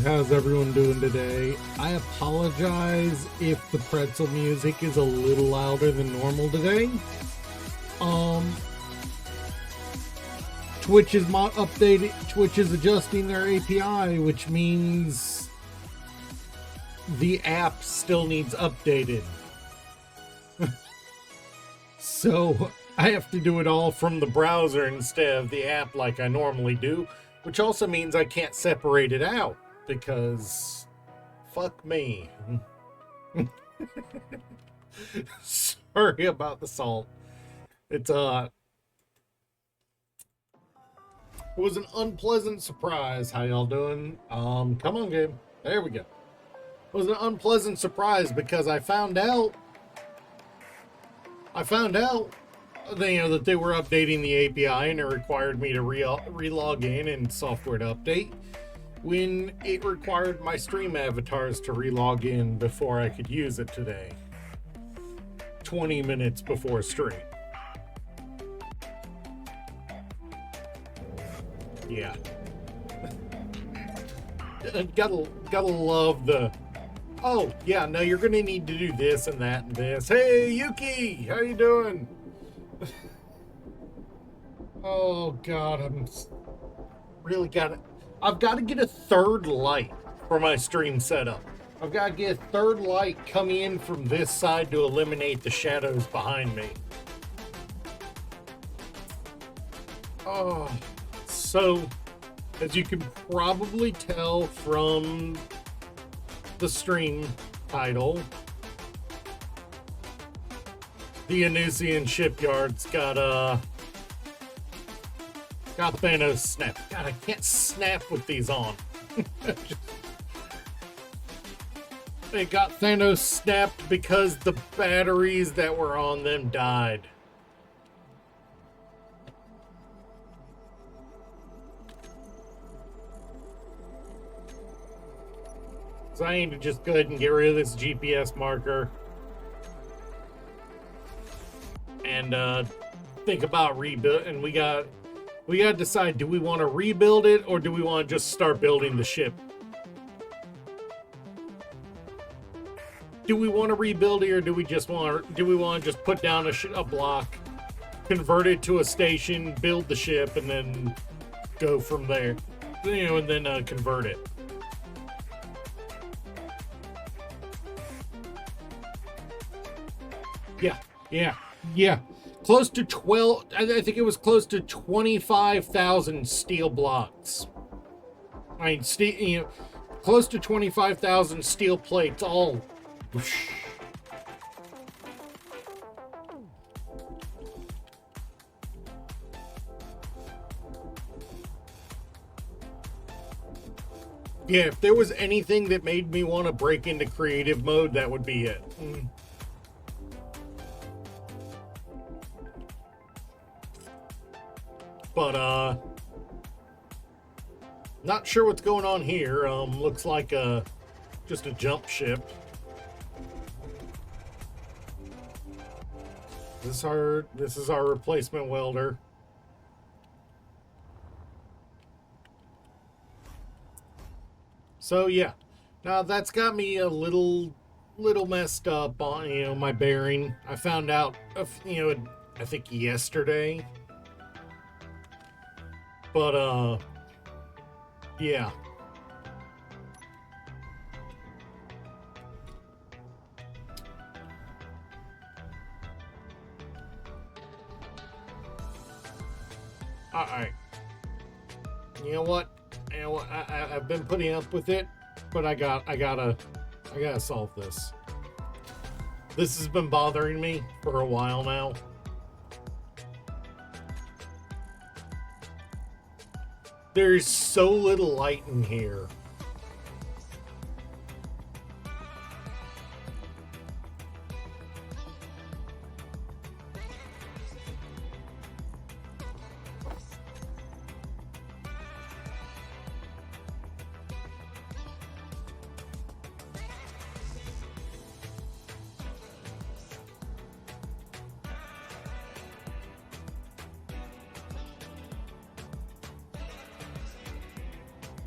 How's everyone doing today? I apologize if the pretzel music is a little louder than normal today. Twitch is Twitch is adjusting their API, which means the app still needs updated. So I have to do it all from the browser instead of the app like I normally do, which also means I can't separate it out because fuck me. Sorry about the salt. It was an unpleasant surprise. How y'all doing? Come on, game. There we go. It was an unpleasant surprise because I found out that they were updating the API and it required me to re-log in and software to update when it required my stream avatars to re-log in before I could use it today. 20 minutes before stream. Yeah. gotta love the, oh yeah, no, you're gonna need to do this and that and this. Hey Yuki, how you doing? Oh god, I've got to get a third light for my stream setup. I've got to get a third light coming in from this side to eliminate the shadows behind me. Oh, so as you can probably tell from the stream title, the Restarting Shipyard's got Thanos snap. God, I can't snap with these on. They got Thanos snapped because the batteries that were on them died. So I need to just go ahead and get rid of this GPS marker and think about rebuild. And we got to decide: do we want to rebuild it or do we want to just start building the ship? Do we want to rebuild it or do we want to just put down a block, convert it to a station, build the ship, and then go from there? And then convert it. Yeah. Close to 12, I think it was close to 25,000 steel blocks. I mean, close to 25,000 steel plates, all. Whoosh. Yeah, if there was anything that made me want to break into creative mode, that would be it. But, not sure what's going on here. Looks like just a jump ship. This is our replacement welder. So yeah, now that's got me a little messed up on my bearing. I found out I think yesterday. But, yeah. Alright. You know what? I've been putting up with it, but I gotta solve this. This has been bothering me for a while now. There's so little light in here.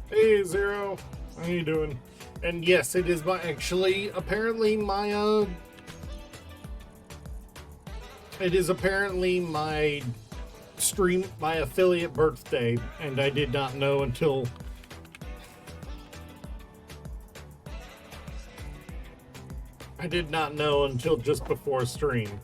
Hey, Zero. How you doing? And yes, it is my apparently my it is apparently my my affiliate birthday, and I did not know until just before stream.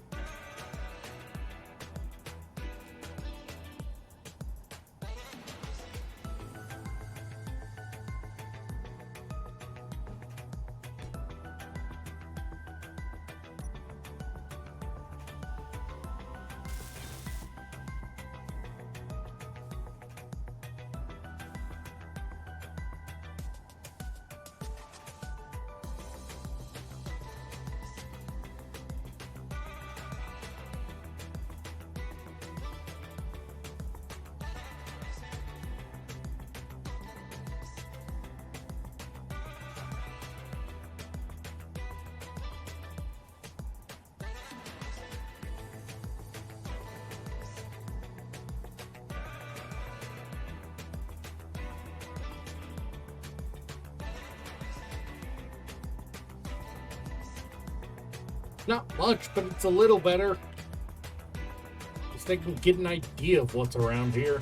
Not much, but it's a little better. At least I can get an idea of what's around here.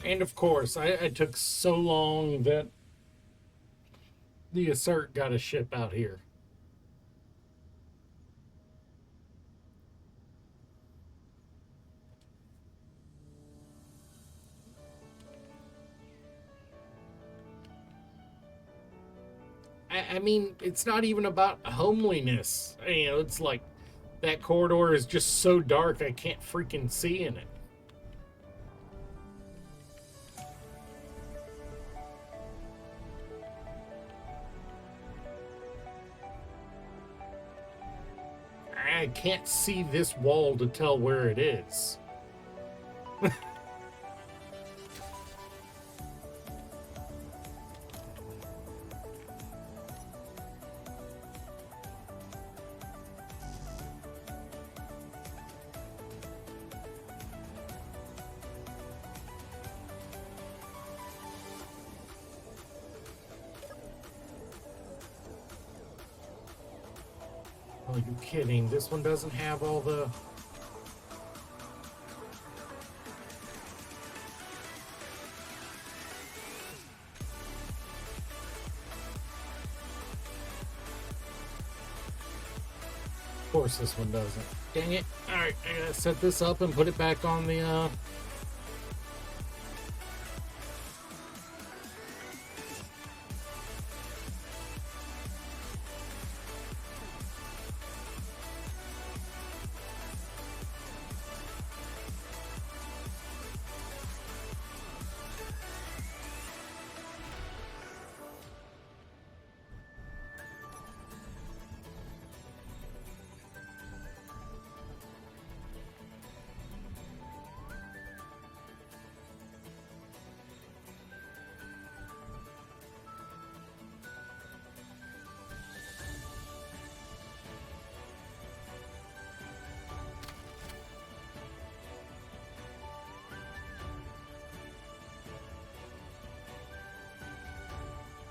And of course, I took so long that the Assert got a ship out here. I mean, it's not even about homeliness. You know, it's like that corridor is just so dark I can't freaking see in it. I can't see this wall to tell where it is. Oh, you kidding? This one doesn't have all the... Of course this one doesn't. Dang it. Alright, I gotta set this up and put it back on the,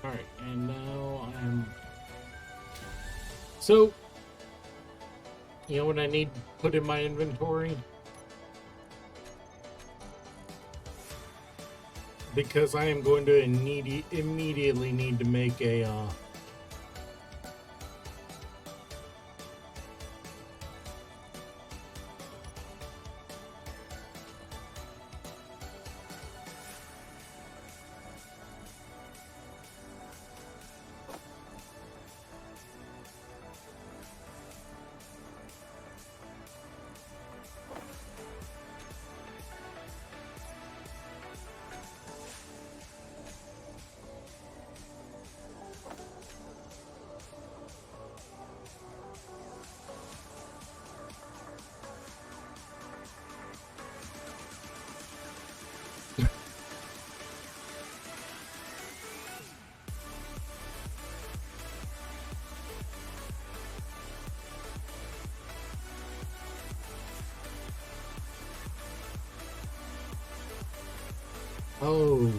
Alright, and now I'm... So, you know what I need to put in my inventory? Because I am going to immediately need to make a, Oh.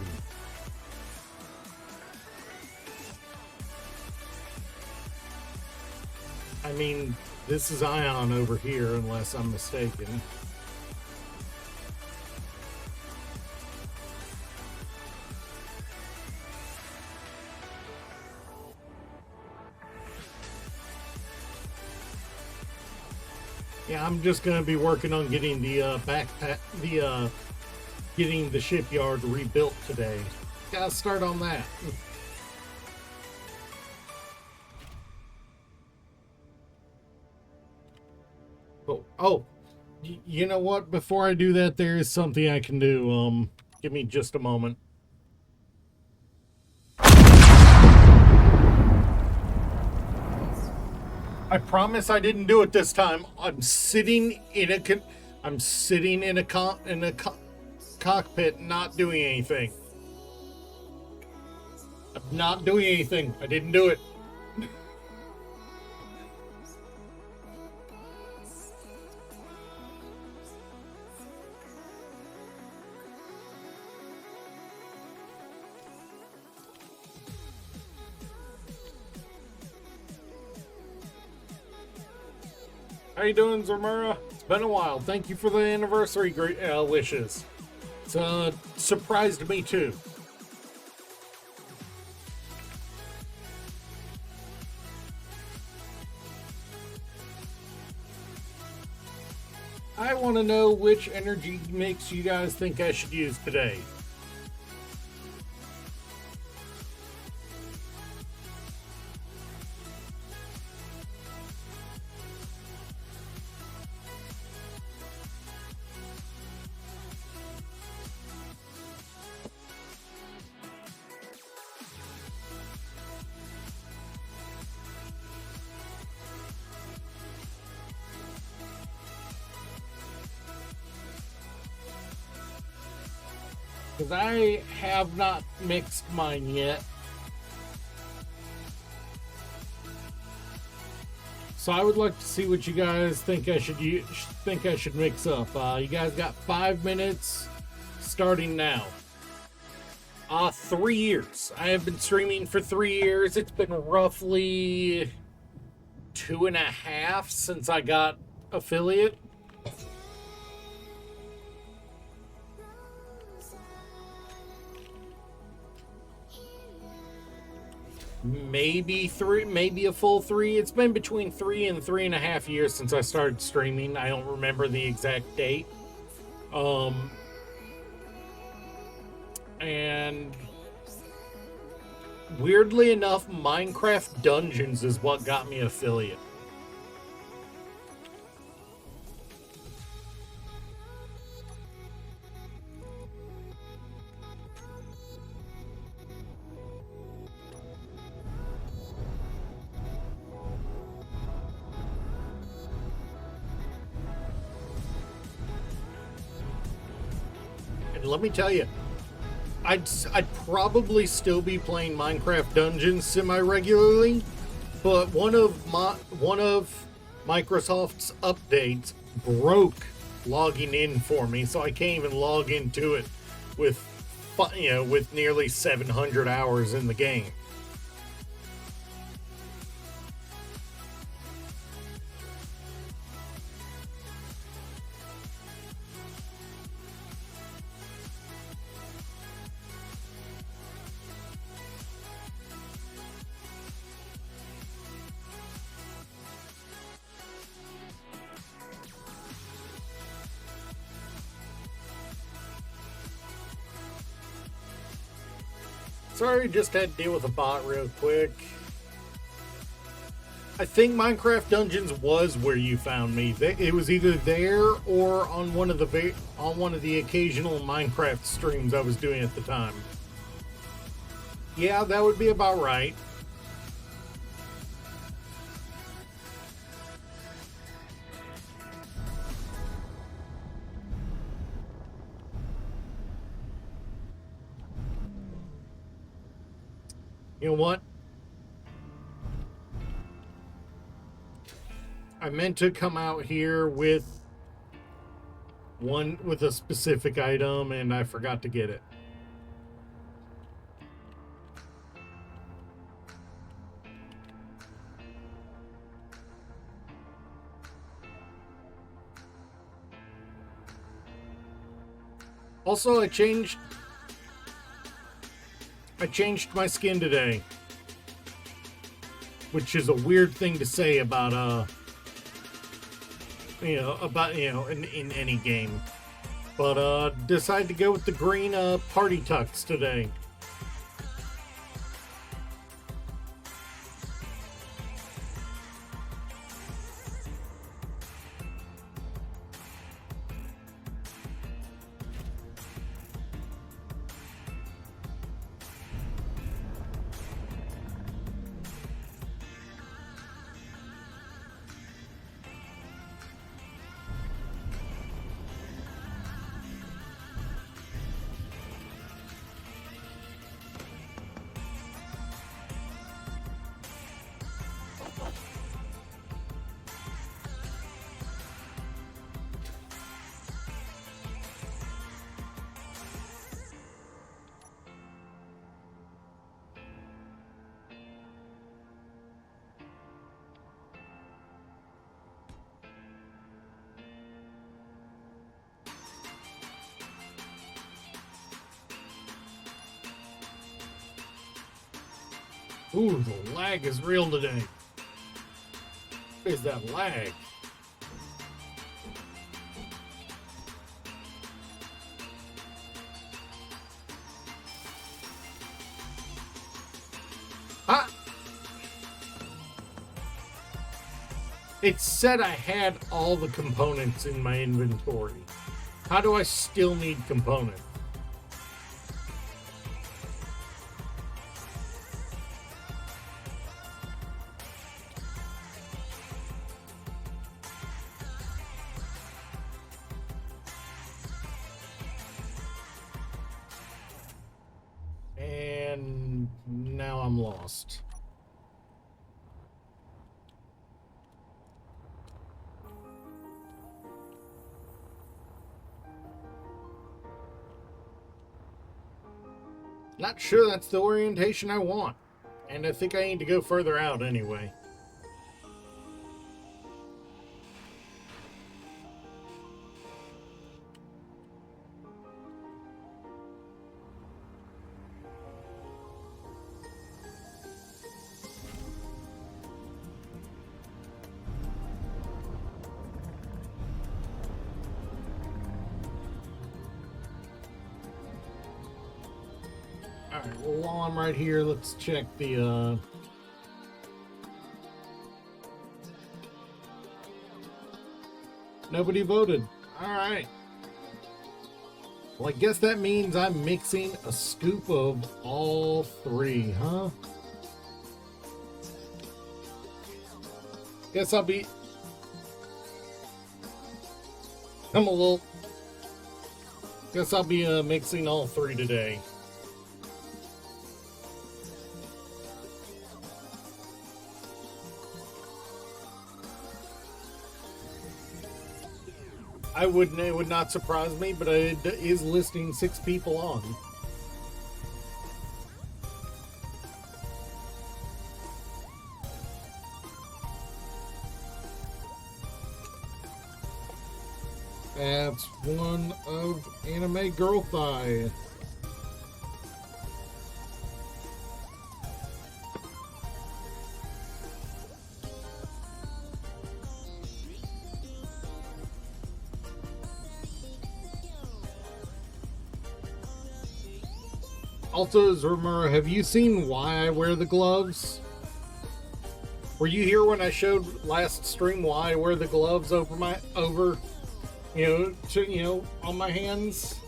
I mean, this is Ion over here, unless I'm mistaken. Yeah, I'm just gonna be working on getting the getting the shipyard rebuilt today. Gotta start on that. Oh, you know what? Before I do that, there is something I can do. Give me just a moment. I promise I didn't do it this time. I'm sitting in a cockpit, not doing anything. I'm not doing anything. I didn't do it. How you doing, Zamura? It's been a while. Thank you for the anniversary wishes. It's surprised me too. I want to know which energy mix you guys think I should use today. Because I have not mixed mine yet. So I would like to see what you guys think I should mix up. You guys got 5 minutes starting now. 3 years. I have been streaming for 3 years. It's been roughly 2.5 since I got affiliate. Maybe 3, maybe a full 3. It's been between 3 and 3.5 years since I started streaming. I don't remember the exact date. And weirdly enough, Minecraft Dungeons is what got me affiliate. And let me tell you, I'd probably still be playing Minecraft Dungeons semi-regularly, but one of Microsoft's updates broke logging in for me, so I can't even log into it with nearly 700 hours in the game. Sorry, just had to deal with a bot real quick. I think Minecraft Dungeons was where you found me. It was either there or on one of the occasional Minecraft streams I was doing at the time. Yeah, that would be about right. You know what? I meant to come out here with a specific item and I forgot to get it. Also, I changed my skin today, which is a weird thing to say about in any game. But decided to go with the green party tux today. Ooh, the lag is real today. What is that lag? Ah! It said I had all the components in my inventory. How do I still need components? And now I'm lost. Not sure that's the orientation I want. And I think I need to go further out anyway. Alright, well, while I'm right here, let's check the, Nobody voted. Alright. Well, I guess that means I'm mixing a scoop of all three, huh? Guess I'll be... Guess I'll be, mixing all three today. It would not surprise me, but it is listing 6 people on. That's one of Anime Girl Thigh. Also, Zermura, have you seen why I wear the gloves? Were you here when I showed last stream why I wear the gloves over on my hands?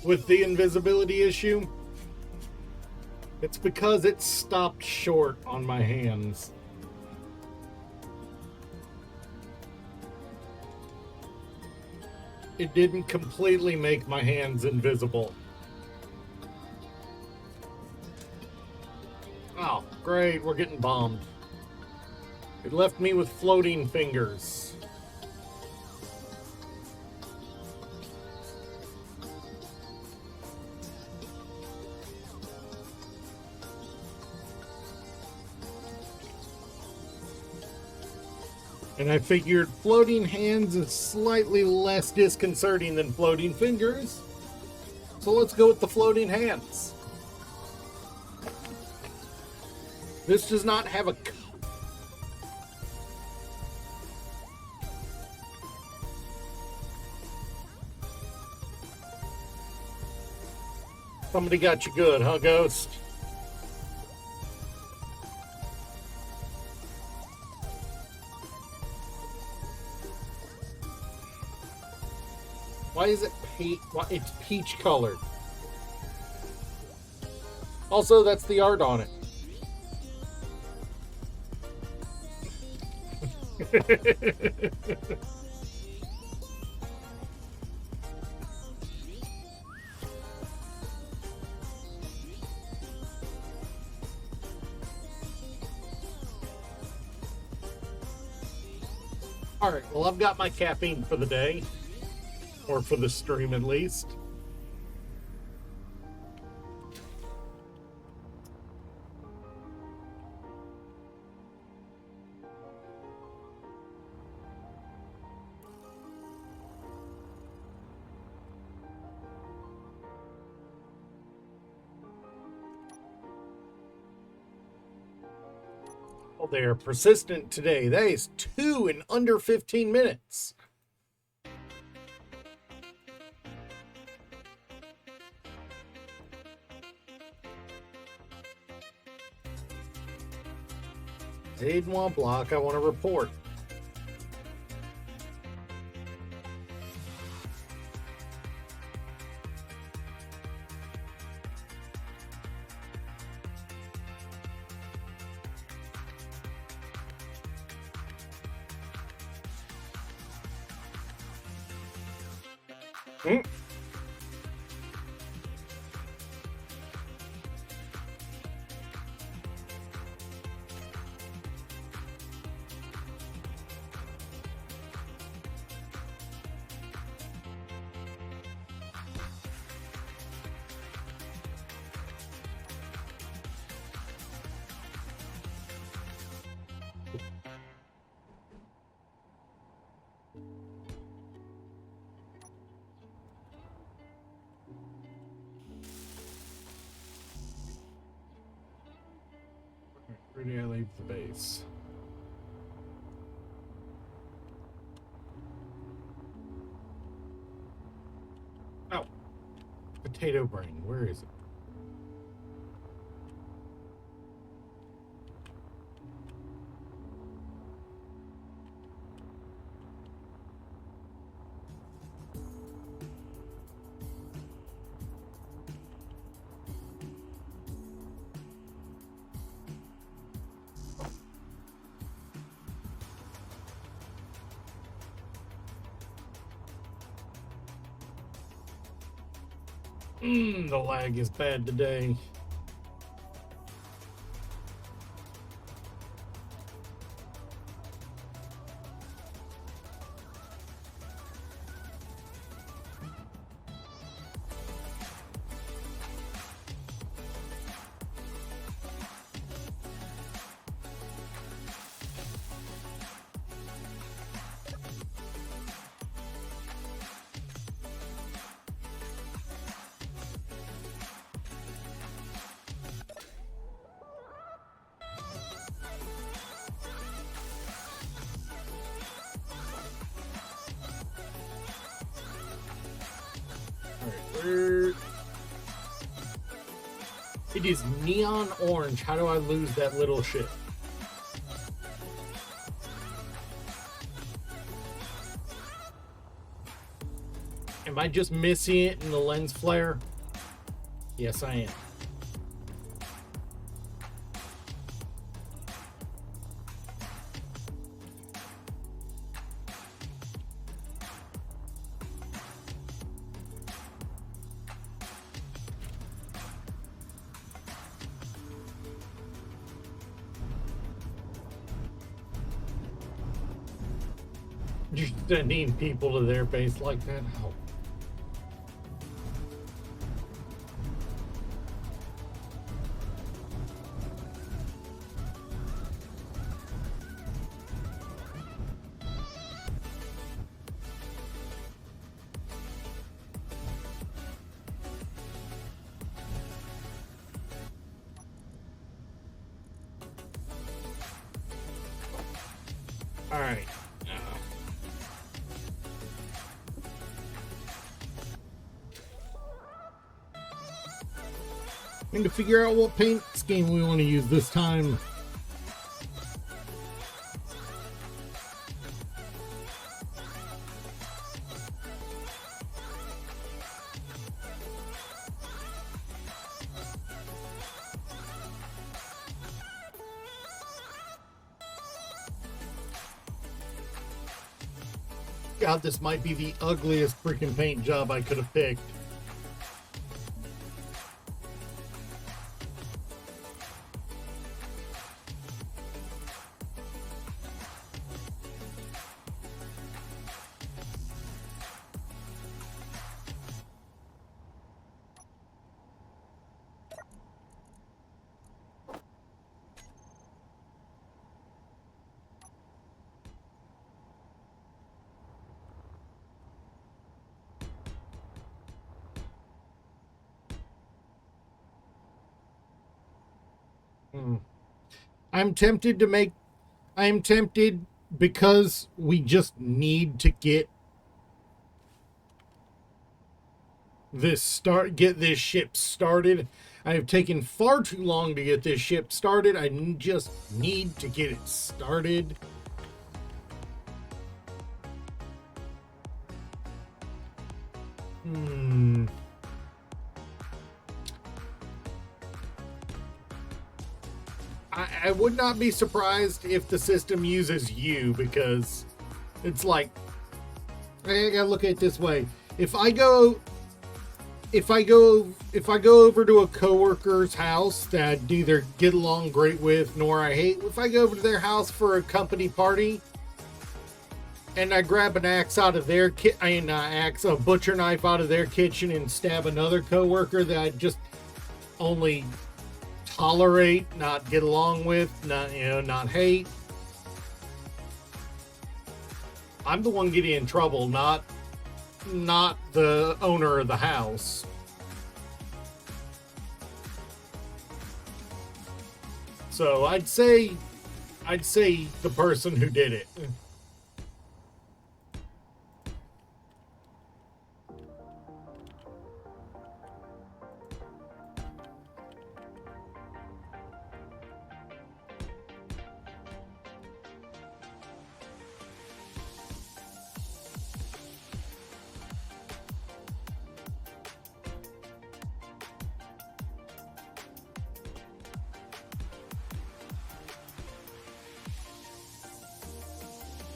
With the invisibility issue? It's because it stopped short on my hands. It didn't completely make my hands invisible. Oh, great, we're getting bombed. It left me with floating fingers. And I figured floating hands is slightly less disconcerting than floating fingers. So let's go with the floating hands. This does not have a... Somebody got you good, huh, Ghost? Why is it peach? It's peach colored. Also, that's the art on it. All right, well, I've got my caffeine for the day, or for the stream at least. Oh, they are persistent today. That is 2 in under 15 minutes. I didn't want to block. I want to report. Where do I leave the base? Oh, potato brain. Where is it? The lag is bad today. It is neon orange. How do I lose that little shit? Am I just missing it in the lens flare? Yes, I am. You're sending people to their base like that? How? All right. Need to figure out what paint scheme we want to use this time. God, this might be the ugliest freaking paint job I could have picked. I'm tempted because we just need to get this ship started. I have taken far too long to get this ship started. I just need to get it started. I would not be surprised if the system uses you, because it's like, I gotta look at it this way. If I go over to a coworker's house that I neither get along great with nor I hate, if I go over to their house for a company party and I grab an axe out of their a butcher knife out of their kitchen and stab another coworker that I just only tolerate, not get along with, not hate, I'm the one getting in trouble, not the owner of the house. So I'd say the person who did it.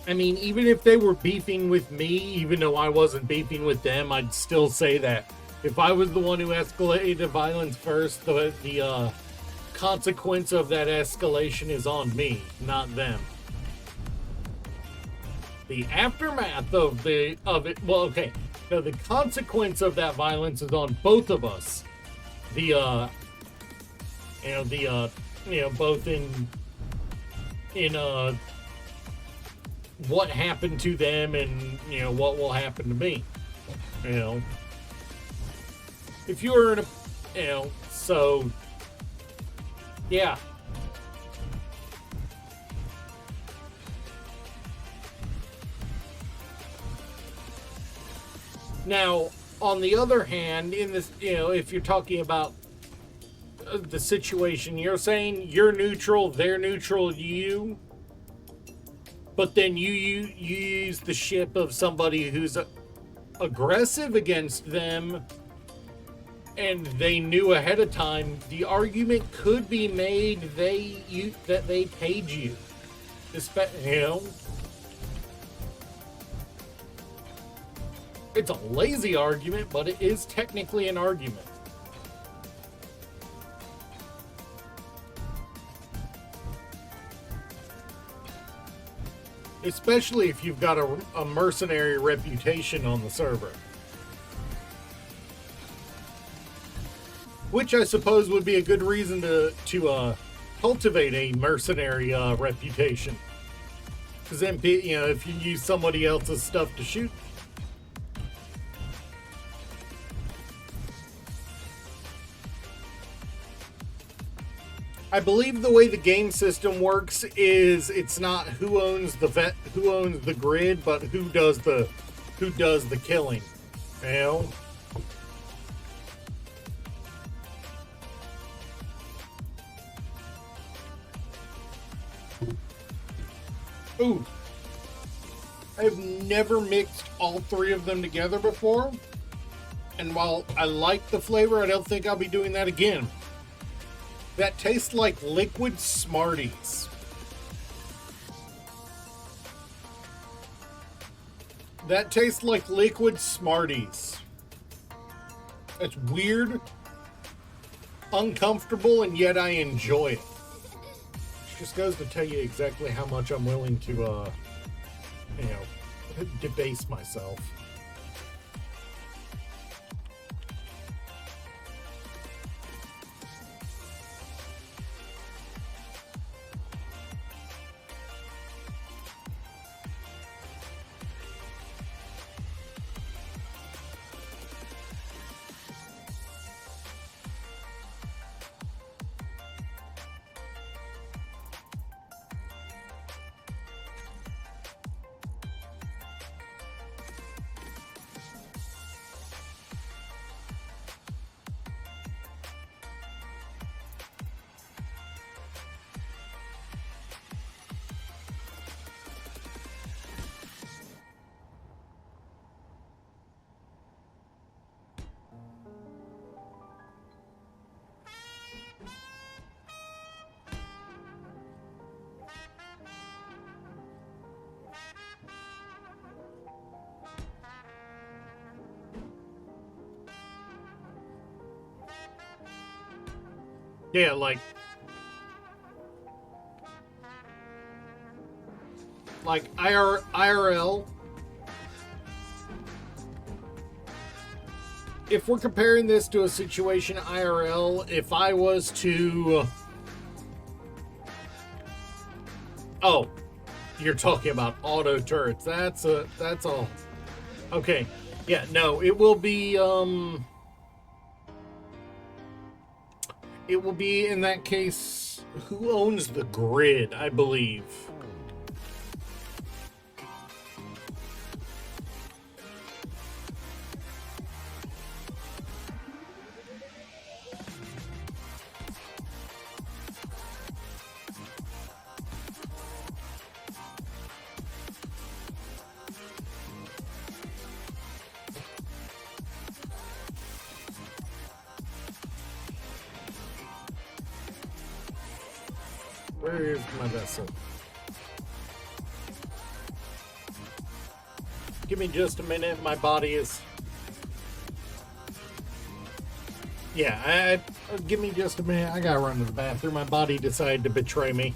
I mean, even if they were beefing with me, even though I wasn't beefing with them, I'd still say that if I was the one who escalated violence first, the consequence of that escalation is on me, not them. The aftermath of it, well, okay, no, the consequence of that violence is on both of us. Both in what happened to them and what will happen to me. If you were in a so yeah. Now, on the other hand, in this, if you're talking about the situation, you're saying you're neutral, they're neutral, you, but then you use the ship of somebody who's aggressive against them, and they knew ahead of time. The argument could be made that they paid you, It's a lazy argument, but it is technically an argument. Especially if you've got a mercenary reputation on the server. Which I suppose would be a good reason to cultivate a mercenary reputation. Because then, if you use somebody else's stuff to shoot. I believe the way the game system works is it's not who owns the grid, but who does the killing. You know? Ooh. I've never mixed all three of them together before. And while I like the flavor, I don't think I'll be doing that again. That tastes like liquid Smarties. That tastes like liquid Smarties. It's weird, uncomfortable, and yet I enjoy it. It just goes to tell you exactly how much I'm willing to, debase myself. Yeah, like IRL. If we're comparing this to a situation IRL, if I was to... Oh, you're talking about auto turrets. That's all. Okay. Yeah, no, it will be, it will be, in that case, who owns the grid, I believe. Where is my vessel? Give me just a minute. My body is... Yeah, give me just a minute. I gotta run to the bathroom. My body decided to betray me.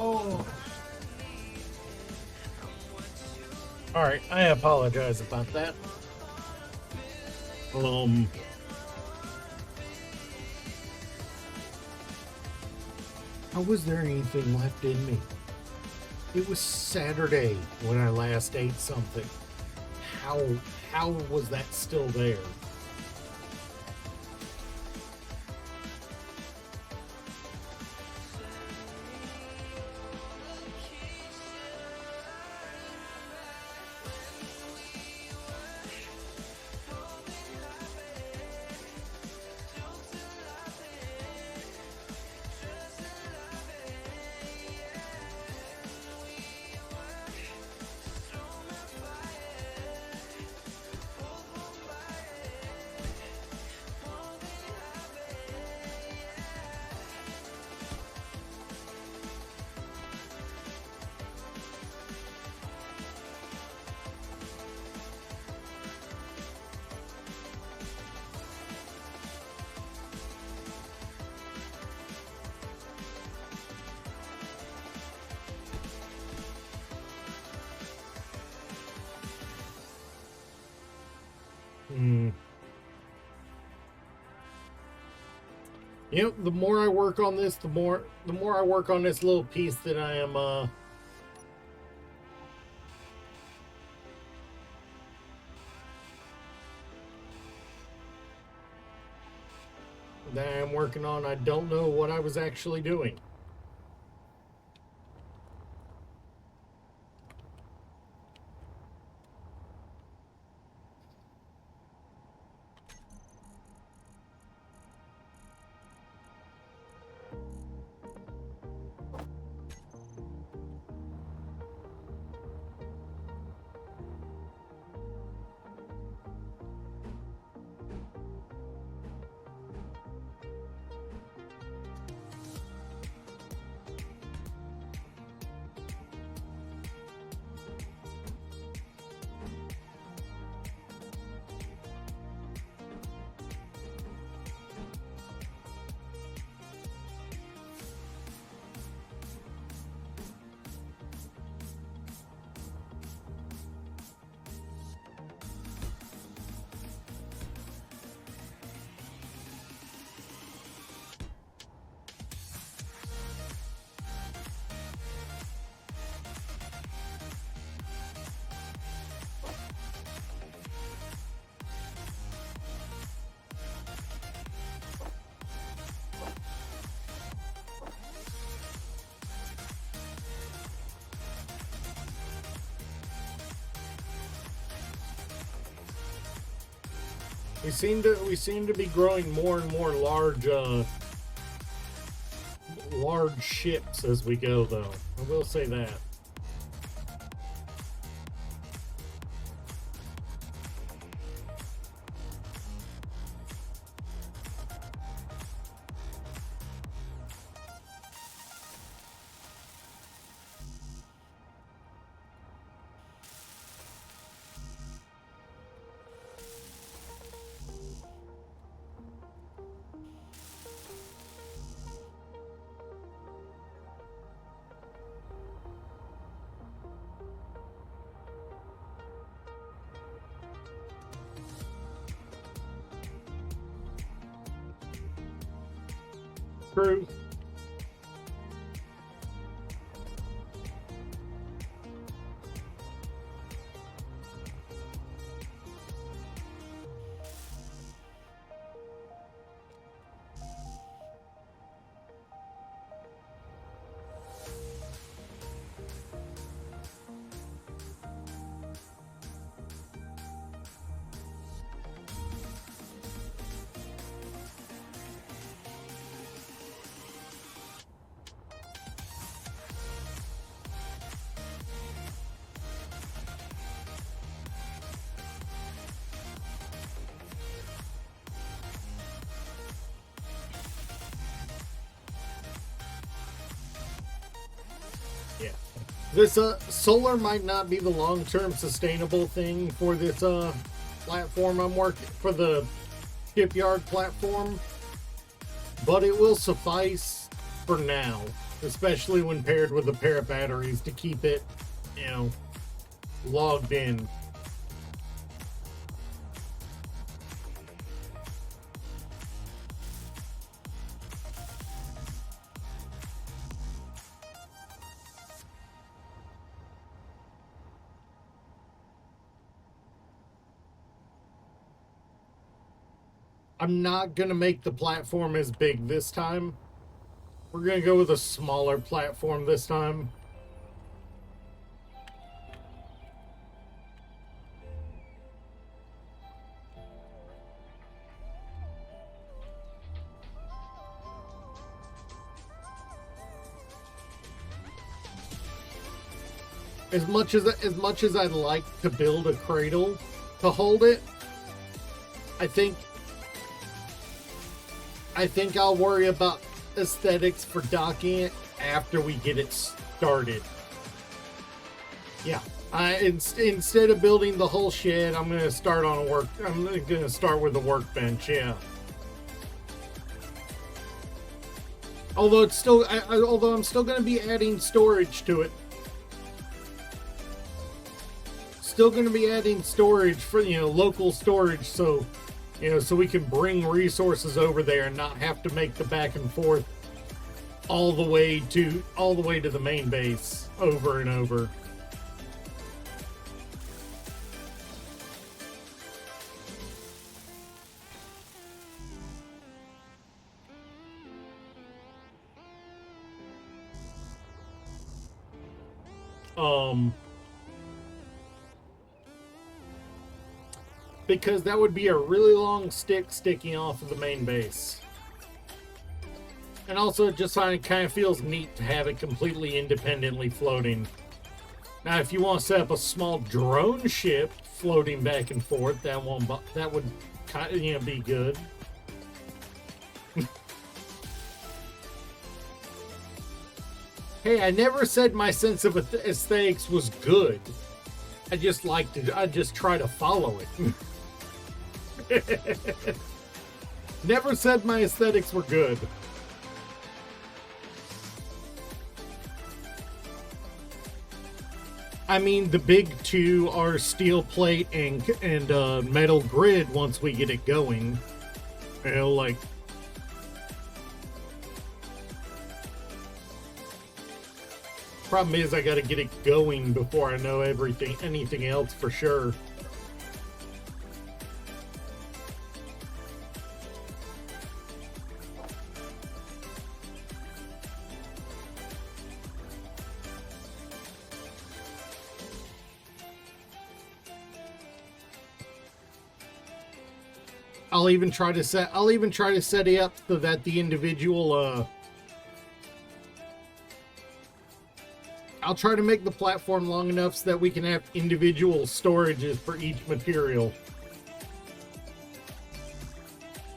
Oh. Alright, I apologize about that. How was there anything left in me? It was Saturday when I last ate something. How was that still there? Yep, the more I work on this, the more I work on this little piece that I am working on, I don't know what I was actually doing. We seem to be growing more and more large ships as we go, though. I will say that. True. Yeah. This solar might not be the long-term sustainable thing for this platform I'm working for, the shipyard platform, but it will suffice for now. especially when paired with a pair of batteries to keep it, you know, logged in. I'm not going to make the platform as big this time. We're going to go with a smaller platform this time. As much as I'd like to build a cradle to hold it, I think I'll worry about aesthetics for docking it after we get it started. Yeah, instead of building the whole shed, I'm gonna start with a workbench. Yeah. Although I'm still gonna be adding storage to it. Still going to be adding storage for, local storage, so so we can bring resources over there and not have to make the back and forth all the way to the main base over and over. Because that would be a really long stick sticking off of the main base. And also, it just kind of feels neat to have it completely independently floating. Now, if you want to set up a small drone ship floating back and forth, that would kind of, be good. Hey, I never said my sense of aesthetics was good. I just try to follow it. Never said my aesthetics were good. I mean, the big two are steel plate and metal grid once we get it going. Problem is, I gotta get it going before I know anything else for sure. I'll even try to set it up so that the individual I'll try to make the platform long enough so that we can have individual storages for each material.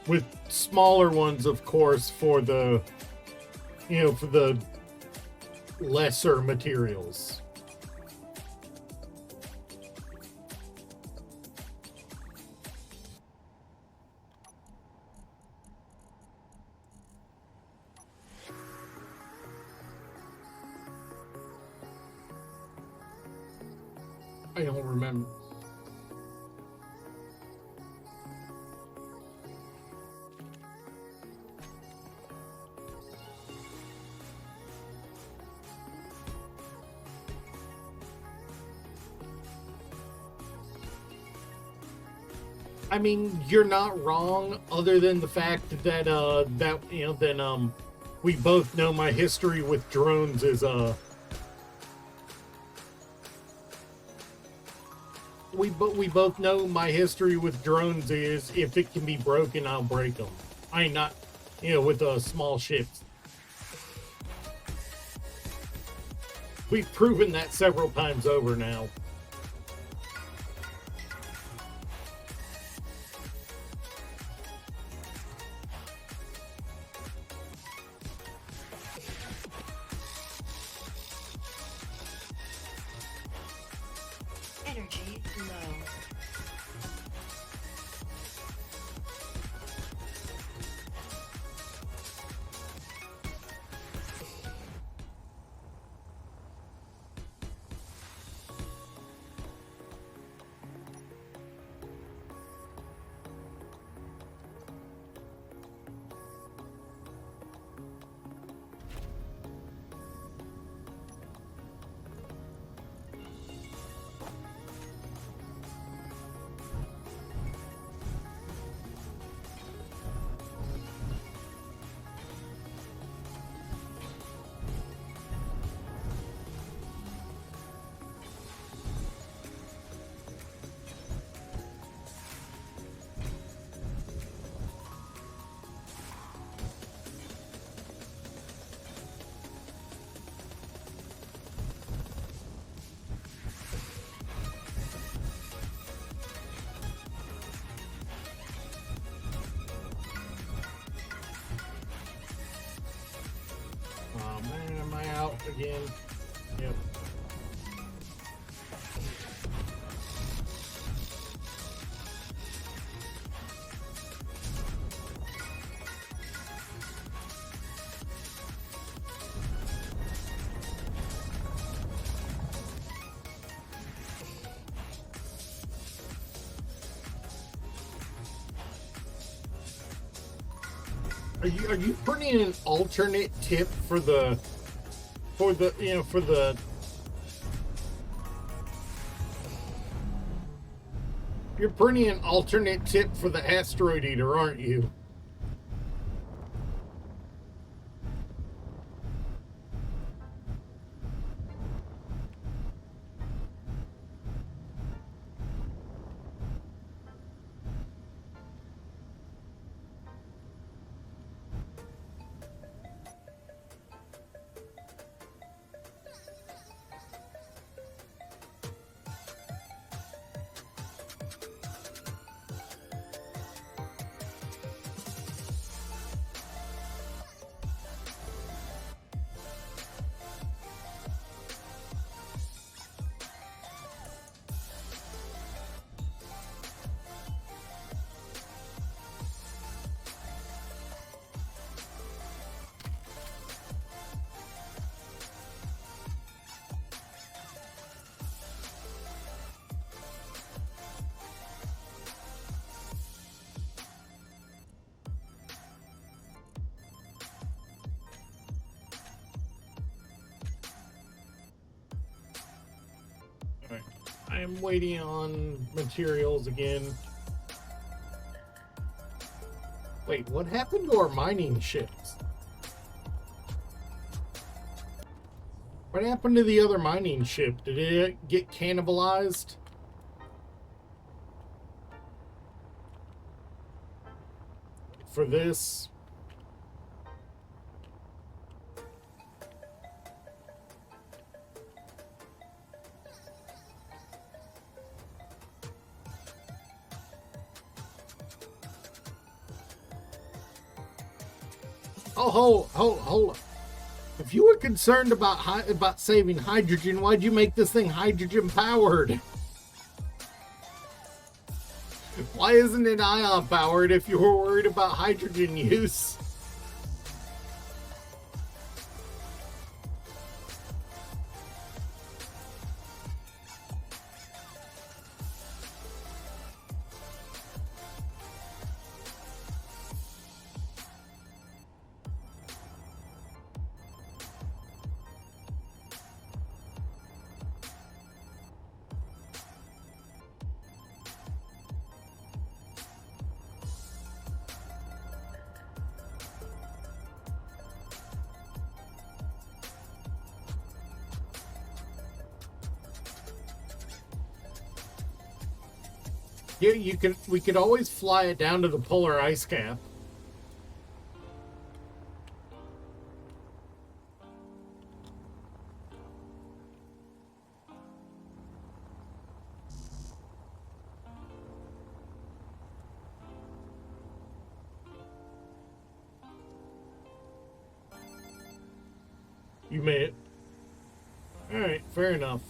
With smaller ones, of course, for the lesser materials. I don't remember. I mean, you're not wrong, other than the fact that we both know my history with drones is we both know my history with drones is if it can be broken, I'll break them. I ain't not, with small ships. We've proven that several times over now. Energy low. I out again? Yep. Are you putting an alternate tip for the you're putting an alternate tip for the asteroid eater, aren't you? I am waiting on materials again. Wait, what happened to our mining ships? What happened to the other mining ship? Did it get cannibalized? For this? Oh, hold on. If you were concerned about saving hydrogen, why'd you make this thing hydrogen powered? Why isn't it ion powered if you were worried about hydrogen use? Yeah, we could always fly it down to the polar ice cap. You made it. Alright, fair enough.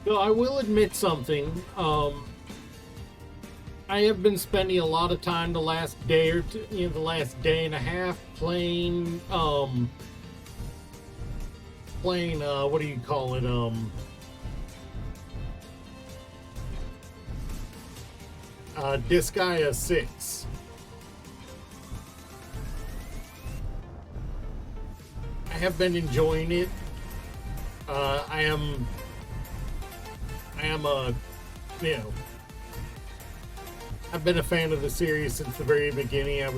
So I will admit something. I have been spending a lot of time the last day or two, the last day and a half playing, what do you call it, Disgaea 6. I have been enjoying it. I am a, I've been a fan of the series since the very beginning. I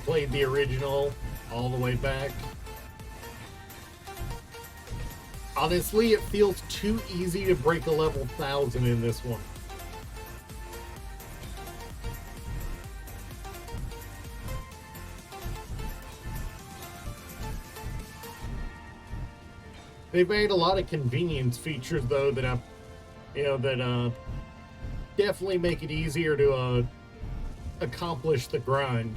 played the original all the way back. Honestly, it feels too easy to break a level 1000 in this one. They've made a lot of convenience features though that definitely make it easier to accomplish the grind.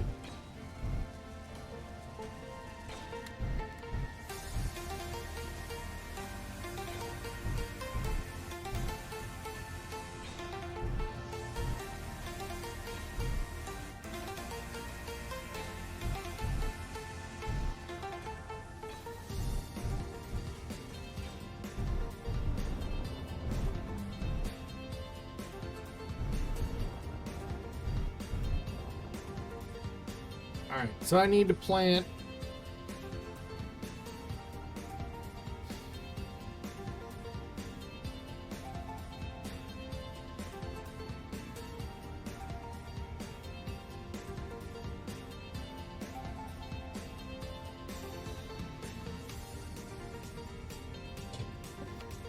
Alright, so I need to plant.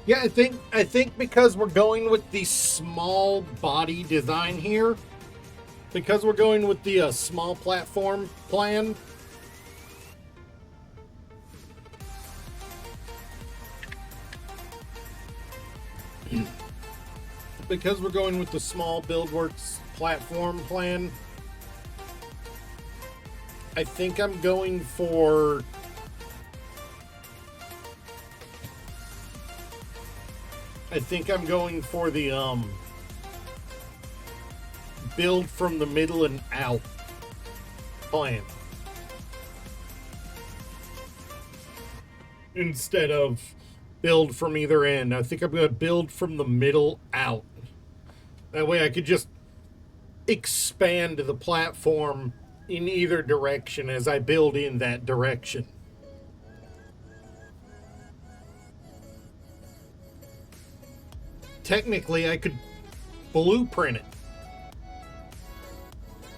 Yeah, I think because we're going with the small body design here, because we're going with the small platform plan, because we're going with the small Buildworks platform plan, I think I'm going for the build from the middle and out plan instead of build from either end. I think I'm going to build from the middle out. That way I could just expand the platform in either direction as I build in that direction. Technically, I could blueprint it.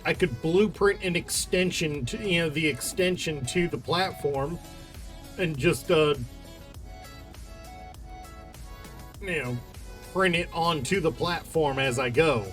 I could blueprint an extension to, the extension to the platform and just, print it onto the platform as I go.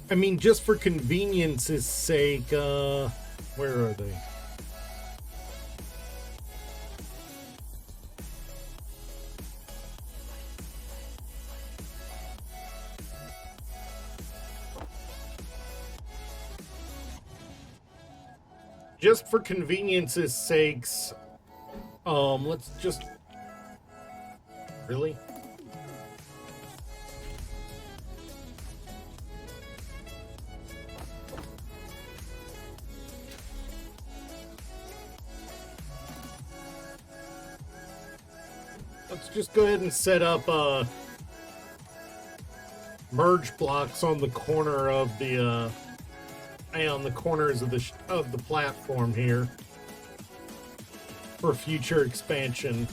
I mean, just for convenience's sake, where are they? Just for convenience's sakes, let's just... Really? Let's just go ahead and set up merge blocks on the corner of the on the corners of the platform here for future expansion.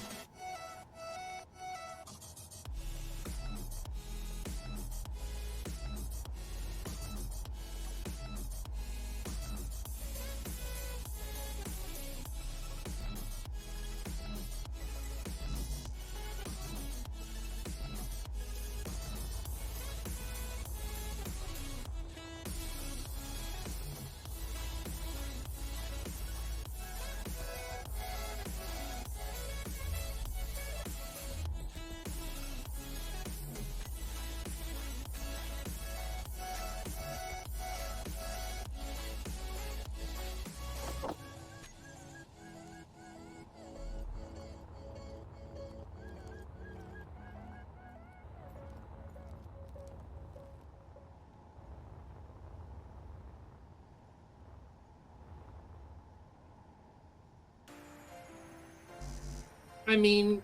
I mean,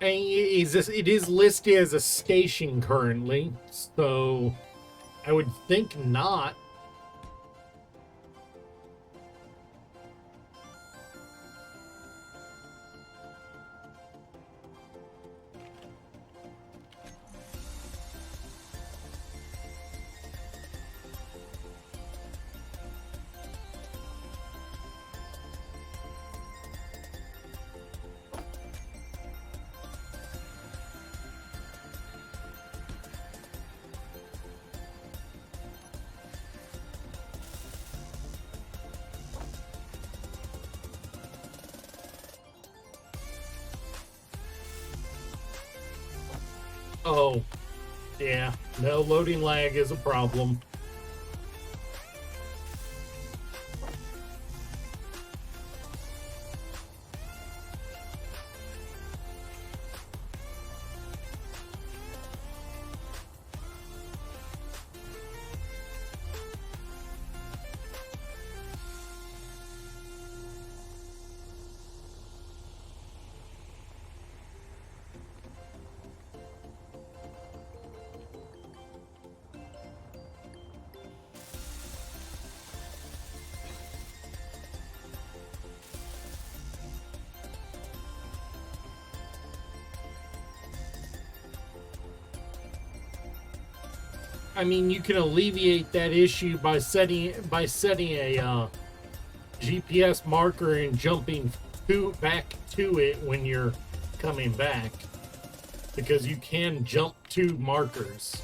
it is listed as a station currently, so I would think not. Oh, yeah. No, loading lag is a problem. I mean, you can alleviate that issue by setting a GPS marker and jumping back to it when you're coming back, because you can jump to markers.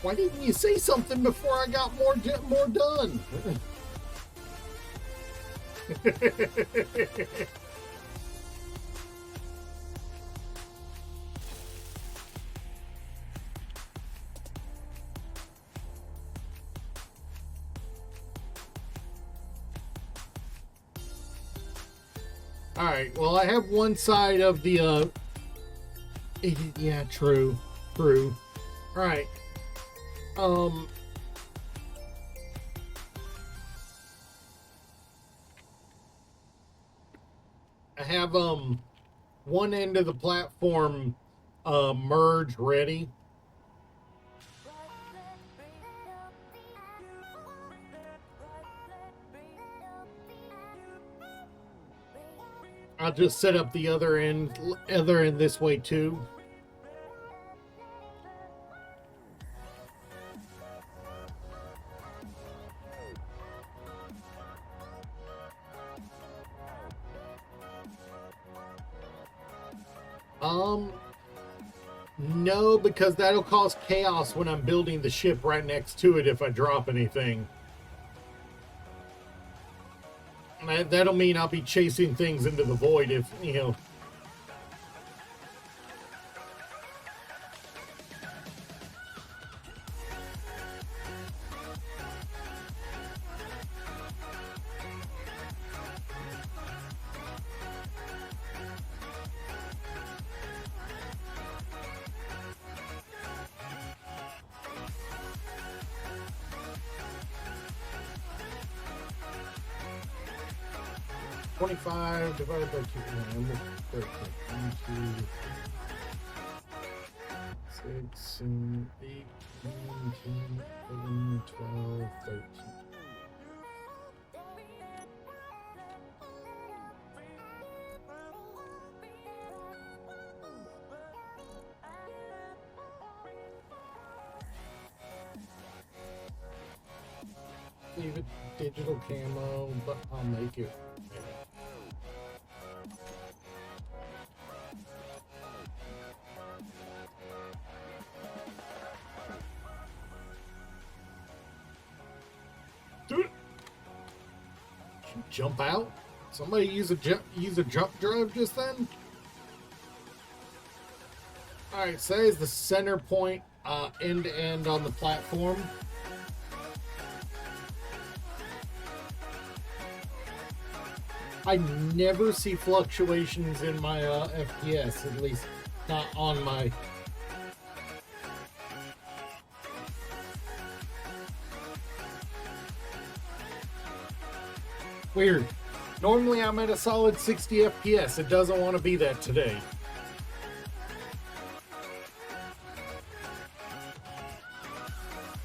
Why didn't you say something before I got more done? All right. Well, I have one side of the. Yeah, true. All right. I have one end of the platform merge ready. I'll just set up the other end this way too. No, because that'll cause chaos when I'm building the ship right next to it if I drop anything. That'll mean I'll be chasing things into the void if, you know. $25 divided by 2. Almost 13. 1, 2, 6, and 8, 9, 10, 11, 12, 13. Leave it digital camo, but I'll make it. Dude, jump out? Somebody use a jump drive just then? Alright, so that is the center point, end to end on the platform. I never see fluctuations in my FPS, at least not on my... Weird. Normally I'm at a solid 60 FPS. It doesn't want to be that today.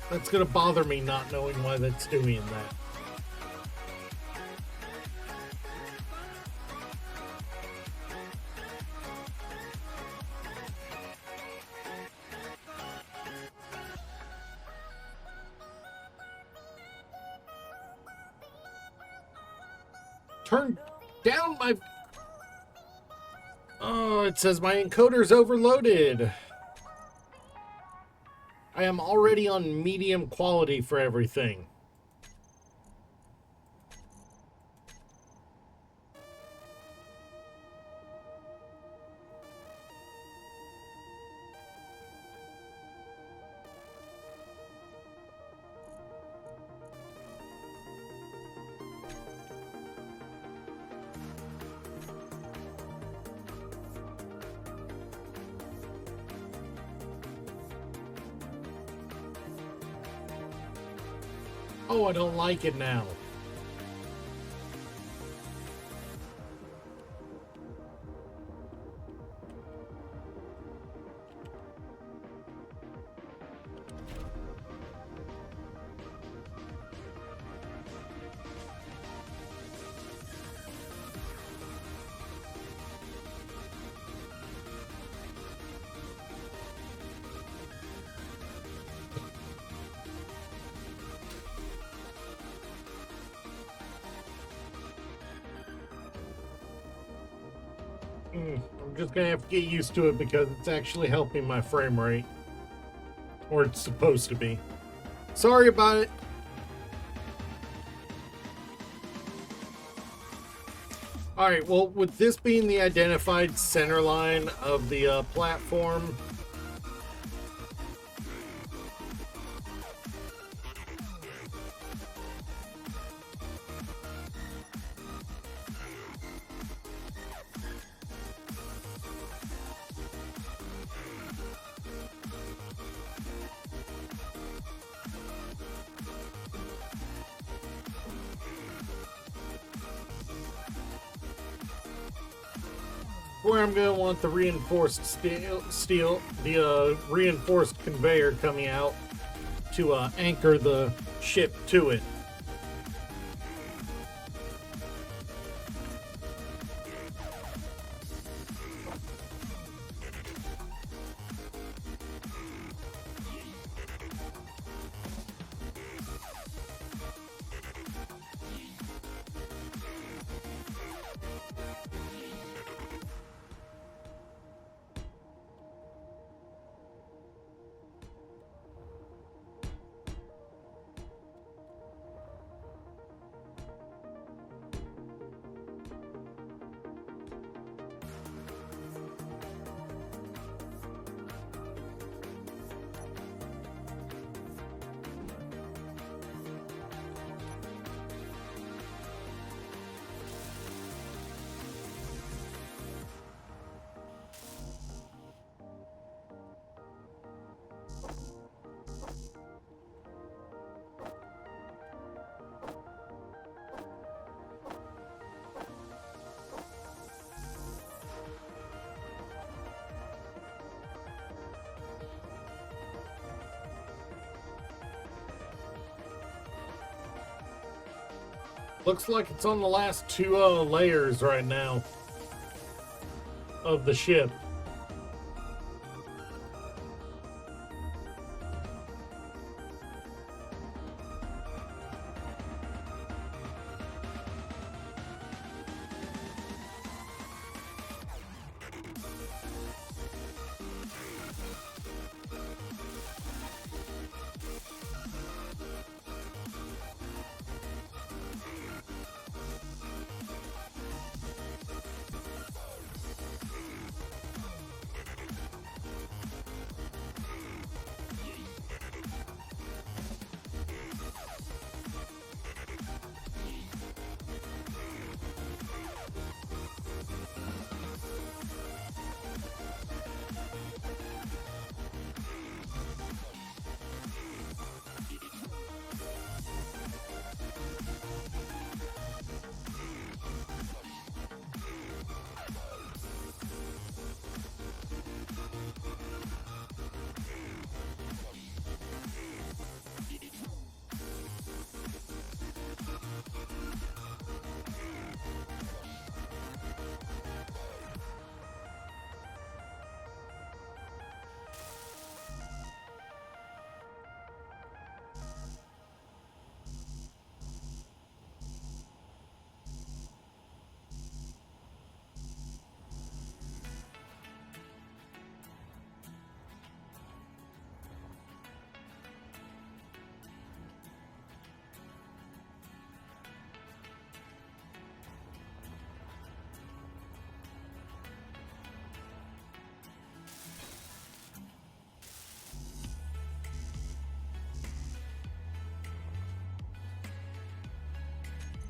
That's gonna bother me not knowing why that's doing that. Turn down my... Oh, it says my encoder's overloaded. I am already on medium quality for everything. Oh, I don't like it now. I'm just gonna have to get used to it because it's actually helping my frame rate. Or it's supposed to be. Sorry about it. Alright, well, with this being the identified center line of the platform, where I'm going to want the reinforced reinforced conveyor coming out to anchor the ship to it. Looks like it's on the last two layers right now of the ship.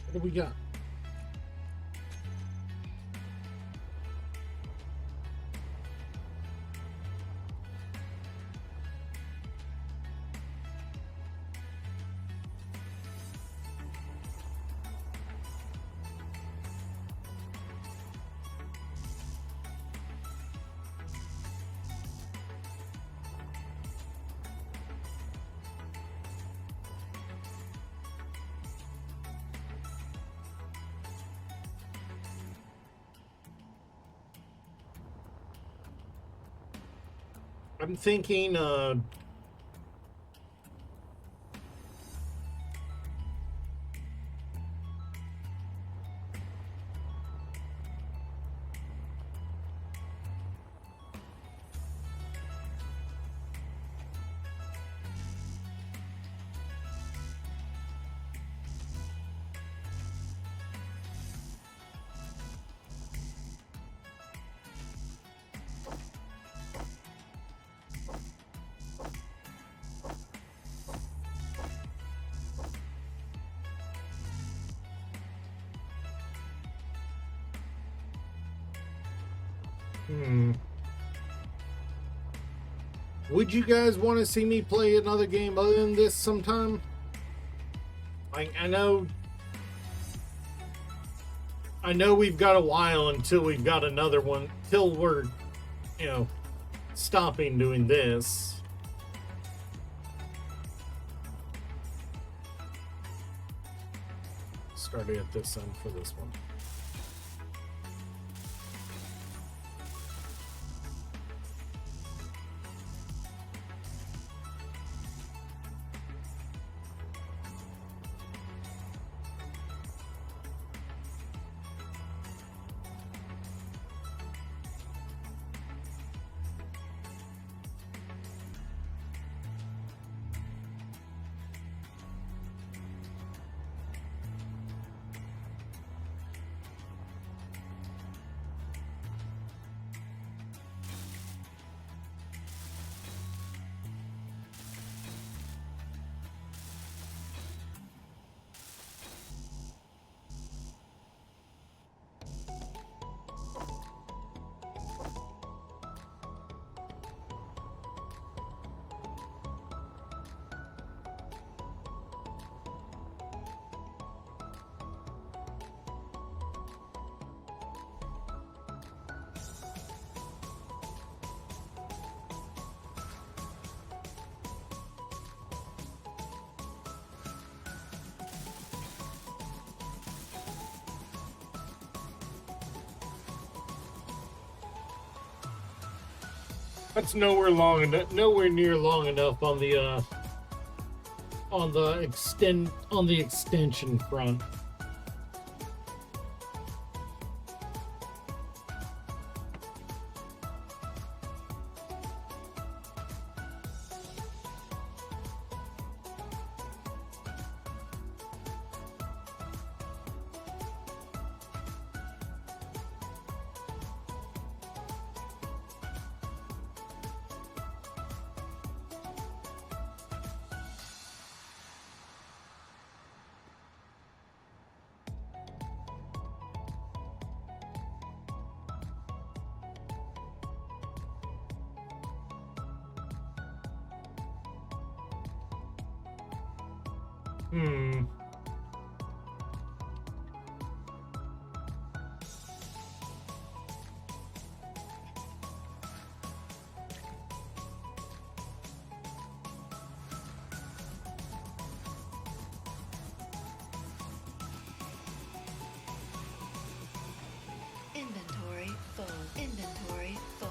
What do we got? I'm thinking, would you guys want to see me play another game other than this sometime? Like, I know we've got a while until we've got another one, till we're, stopping doing this. Started at this end for this one. That's nowhere near long enough on the extension front. Inventory full. Inventory full.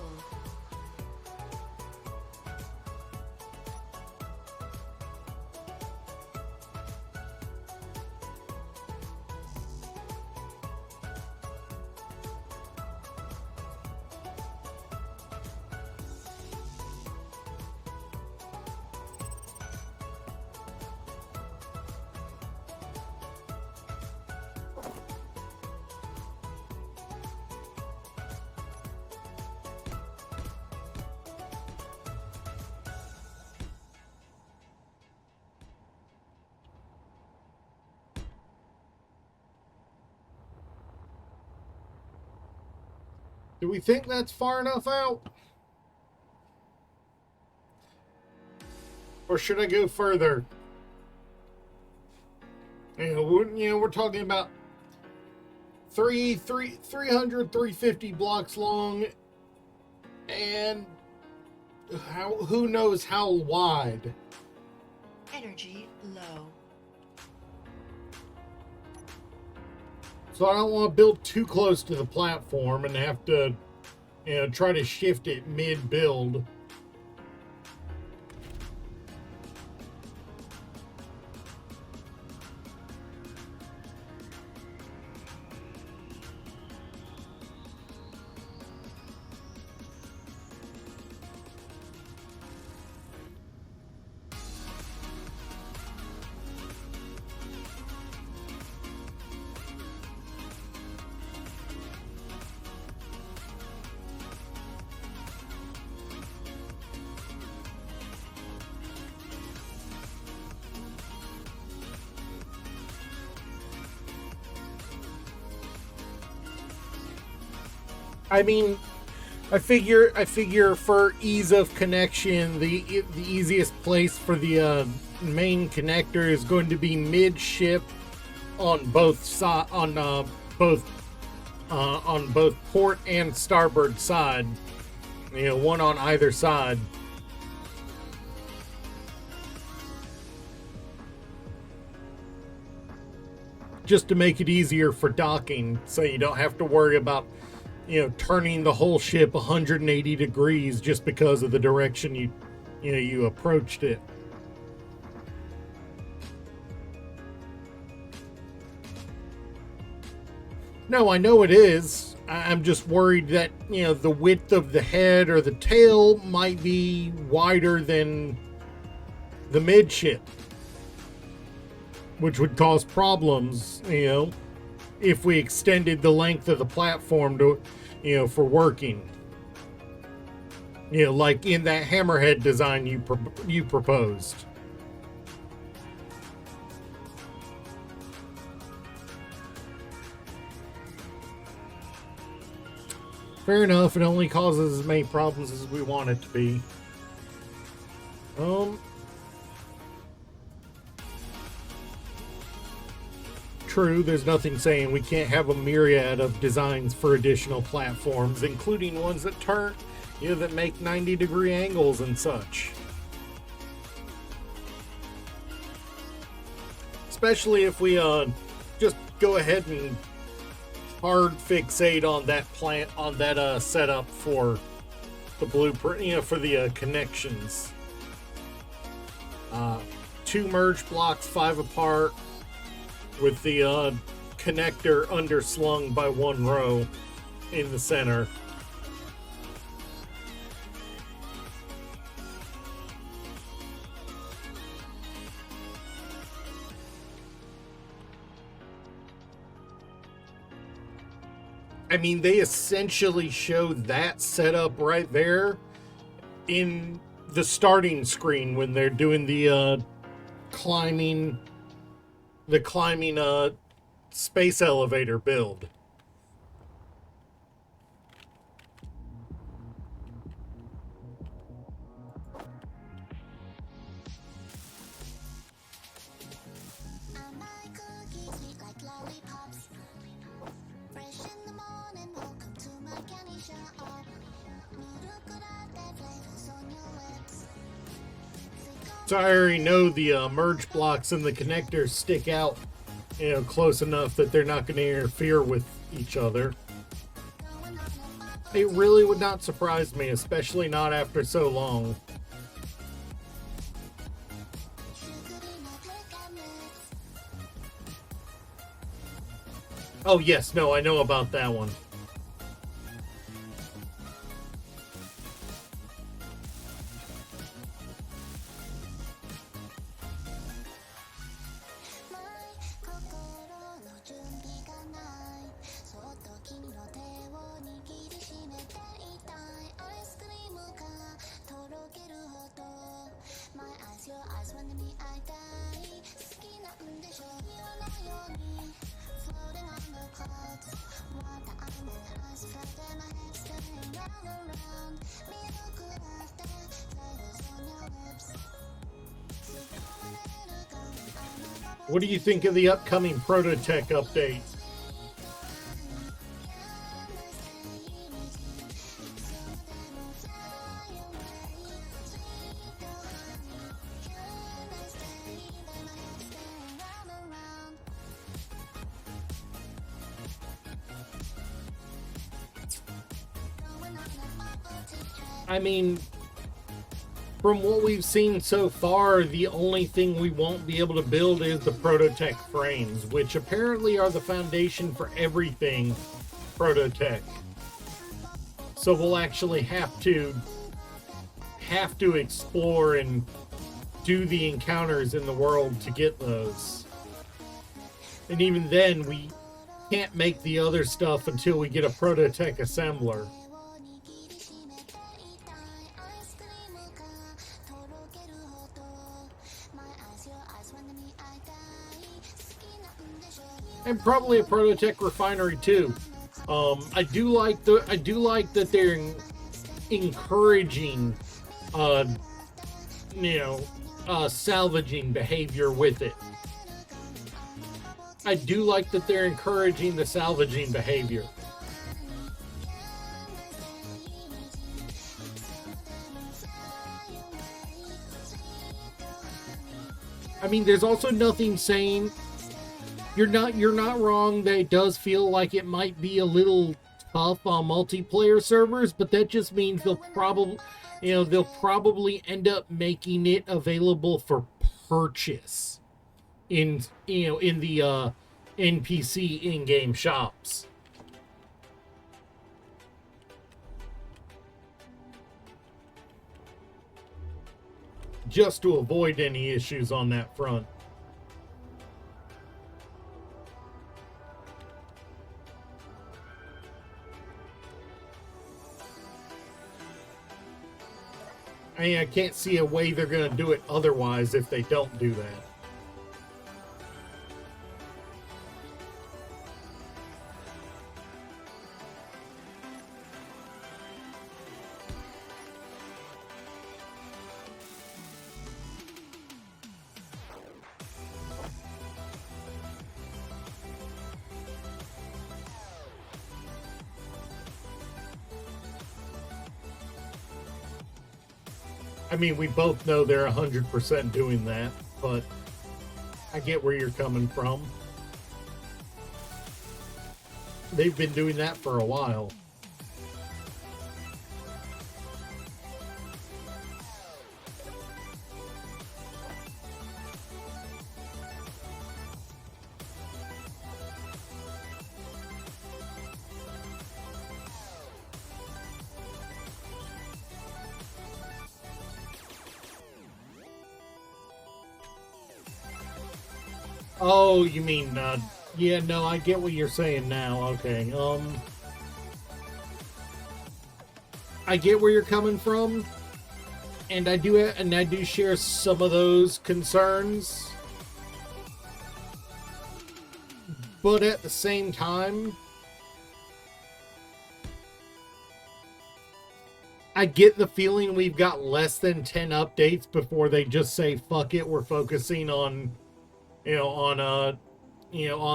Do we think that's far enough out? Or should I go further? We're talking about 350 blocks long, and who knows how wide. Energy low. So I don't want to build too close to the platform and have to, try to shift it mid-build. I mean, I figure for ease of connection, the easiest place for the main connector is going to be midship on both on both port and starboard side. One on either side. Just to make it easier for docking, so you don't have to worry about turning the whole ship 180 degrees just because of the direction you approached it. No, I know it is. I'm just worried that, the width of the head or the tail might be wider than the midship, which would cause problems, if we extended the length of the platform to, for working. Like in that hammerhead design you proposed. Fair enough, it only causes as many problems as we want it to be. True, there's nothing saying we can't have a myriad of designs for additional platforms, including ones that turn, that make 90-degree angles and such. Especially if we just go ahead and hard fixate on that setup for the blueprint, for the connections. 2 merge blocks, 5 apart, with the connector underslung by 1 row in the center. I mean, they essentially show that setup right there in the starting screen when they're doing the climbing space elevator build. So I already know the merge blocks and the connectors stick out, close enough that they're not going to interfere with each other. It really would not surprise me, especially not after so long. Oh yes, no, I know about that one. What do you think of the upcoming Prototech update? I mean, from what we've seen so far, the only thing we won't be able to build is the Prototech frames, which apparently are the foundation for everything Prototech. So we'll actually have to explore and do the encounters in the world to get those. And even then, we can't make the other stuff until we get a Prototech assembler. And probably a Prototech refinery too. I do like that they're encouraging, salvaging behavior with it. I do like that they're encouraging the salvaging behavior. I mean, there's also nothing saying you're not wrong that it does feel like it might be a little tough on multiplayer servers, but that just means they'll probably end up making it available for purchase in the NPC in-game shops. Just to avoid any issues on that front. I mean, I can't see a way they're going to do it otherwise if they don't do that. I mean, we both know they're 100% doing that, but I get where you're coming from. They've been doing that for a while. Oh, you mean, yeah, no, I get what you're saying now. Okay, I get where you're coming from, and I do share some of those concerns. But at the same time, I get the feeling we've got less than 10 updates before they just say, fuck it, we're focusing on on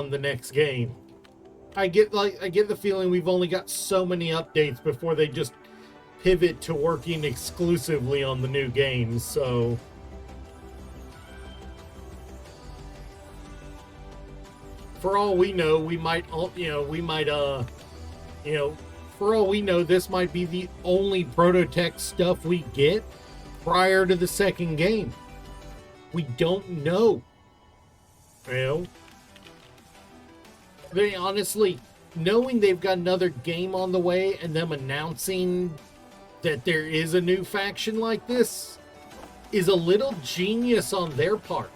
the next game. I get the feeling we've only got so many updates before they just pivot to working exclusively on the new games. So for all we know, for all we know, this might be the only Prototech stuff we get prior to the second game. We don't know. Very honestly, knowing they've got another game on the way and them announcing that there is a new faction like this is a little genius on their part.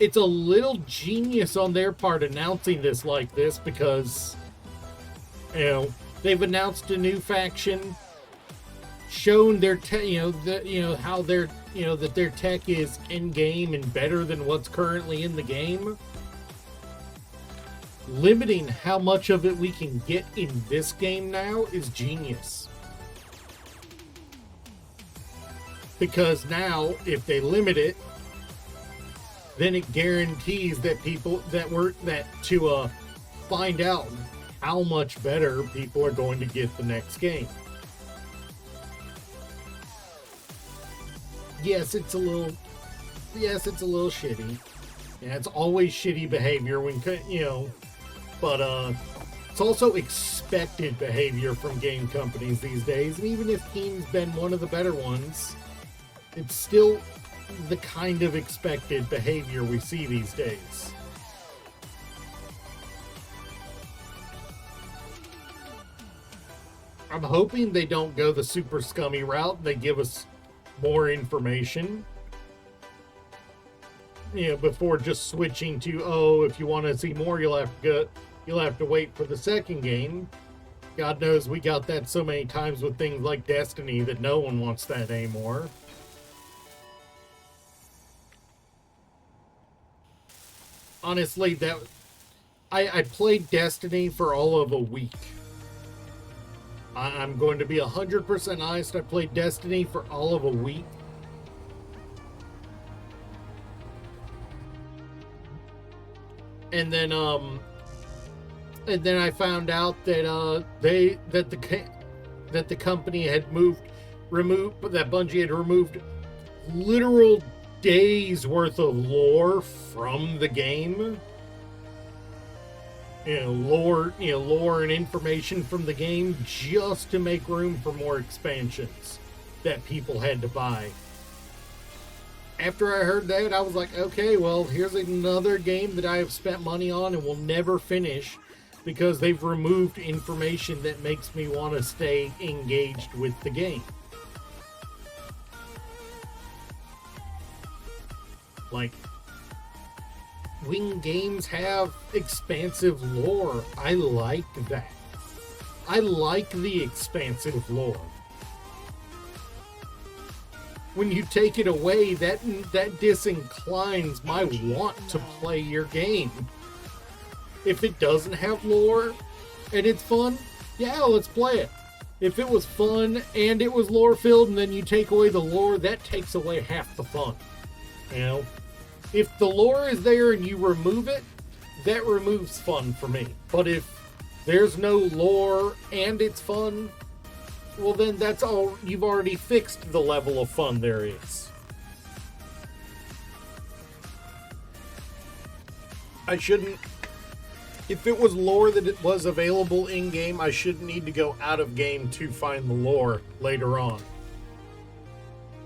It's a little genius on their part announcing this like this because, they've announced a new faction, shown their that their tech is in game and better than what's currently in the game. Limiting how much of it we can get in this game now is genius. Because now, if they limit it, then it guarantees that people to find out how much better people are going to get the next game. Yes, it's a little shitty. Yeah, it's always shitty behavior when, but it's also expected behavior from game companies these days. And even if Keen's been one of the better ones, it's still the kind of expected behavior we see these days. I'm hoping they don't go the super scummy route. They give us more information, before just switching to, if you want to see more, you'll have to wait for the second game. God knows we got that so many times with things like Destiny that no one wants that anymore. Honestly, I played Destiny for all of a week. I'm going to be 100% honest. I played Destiny for all of a week. And then I found out that the company had that Bungie had removed literal days worth of lore from the game. Lore and information from the game just to make room for more expansions that people had to buy. After I heard that, I was like, okay, well, here's another game that I have spent money on and will never finish because they've removed information that makes me want to stay engaged with the game. Like, when games have expansive lore, I like that. I like the expansive lore. When you take it away, that disinclines my want to play your game. If it doesn't have lore and it's fun, yeah, let's play it. If it was fun and it was lore filled and then you take away the lore, that takes away half the fun. If the lore is there and you remove it, that removes fun for me. But if there's no lore and it's fun, well then that's all. You've already fixed the level of fun there is. I shouldn't... If it was lore that it was available in-game, I shouldn't need to go out of game to find the lore later on.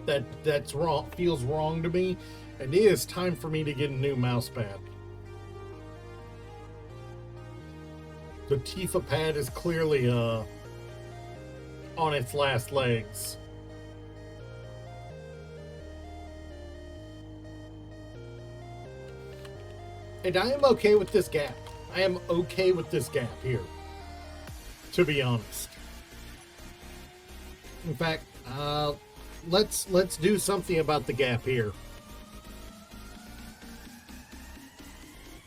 That's wrong. Feels wrong to me. And it is time for me to get a new mouse pad. The Tifa pad is clearly on its last legs. And I am okay with this gap. I am okay with this gap here, to be honest. In fact, let's do something about the gap here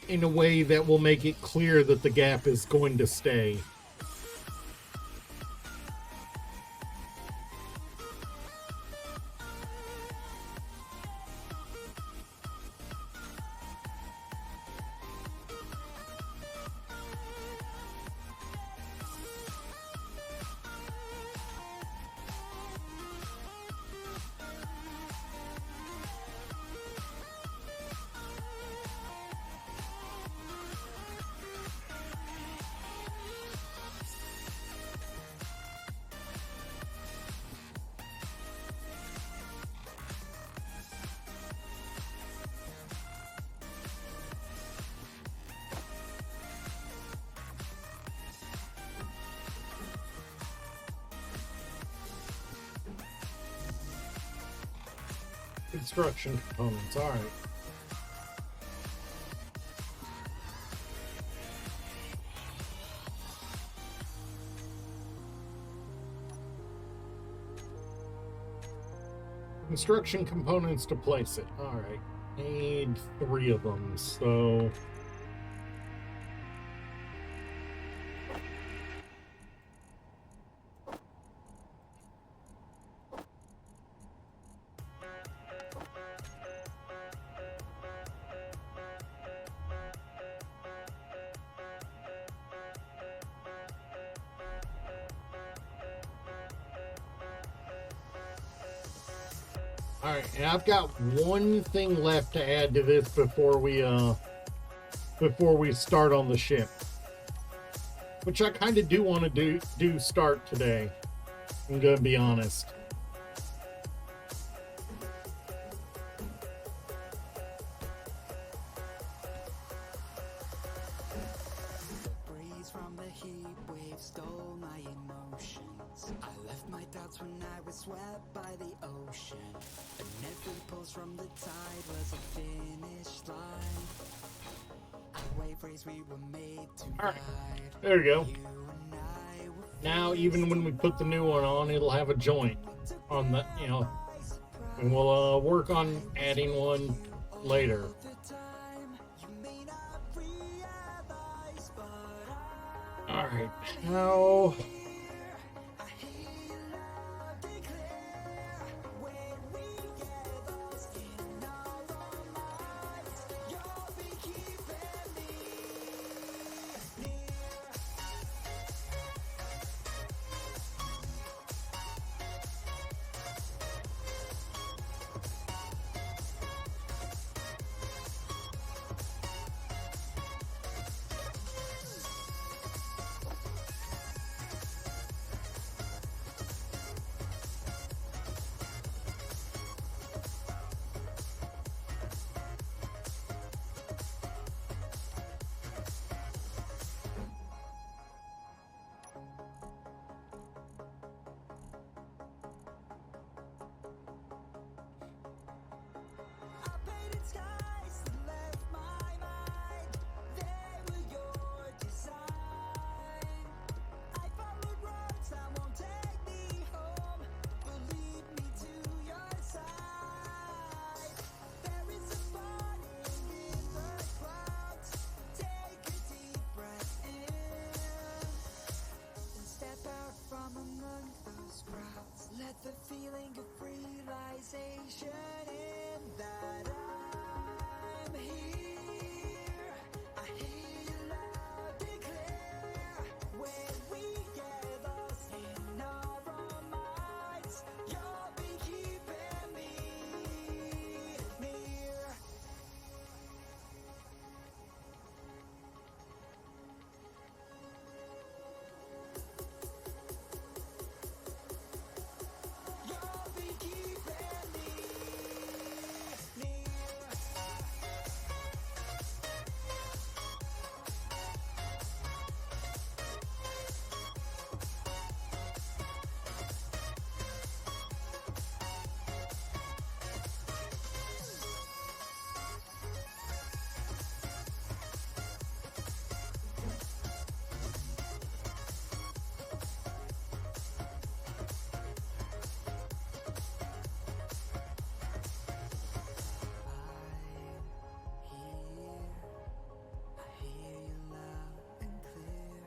in a way that will make it clear that the gap is going to stay. Construction components, alright. Construction components to place it. Alright. Need 3 of them, so... All right, and I've got one thing left to add to this before we start on the ship, which I kind of do want to do start today. I'm gonna be honest. From the heat wave stole my emotions. I left my doubts when I was swept by the ocean. And every pulse from the tide was a finish line. A wave race we were made to All right, ride. there we go. You and I were Now, even when we put the new one on, it'll have a joint on the, and we'll work on adding one later. the time. You may not realize, but All right, how? I hear you loud and clear. When we get lost in our own minds, you'll be keeping me near. I painted skies that left my mind. They were your design. I followed roads that won't take me home, but lead me to your side. There is a burning in the clouds. Take a deep breath in and step out from among those crowds. Let the feeling of realization in that I'm here. I hear you loud and clear. When we get lost in our own minds, you'll be keeping me near. You'll be keeping me near. I hear you loud and clear.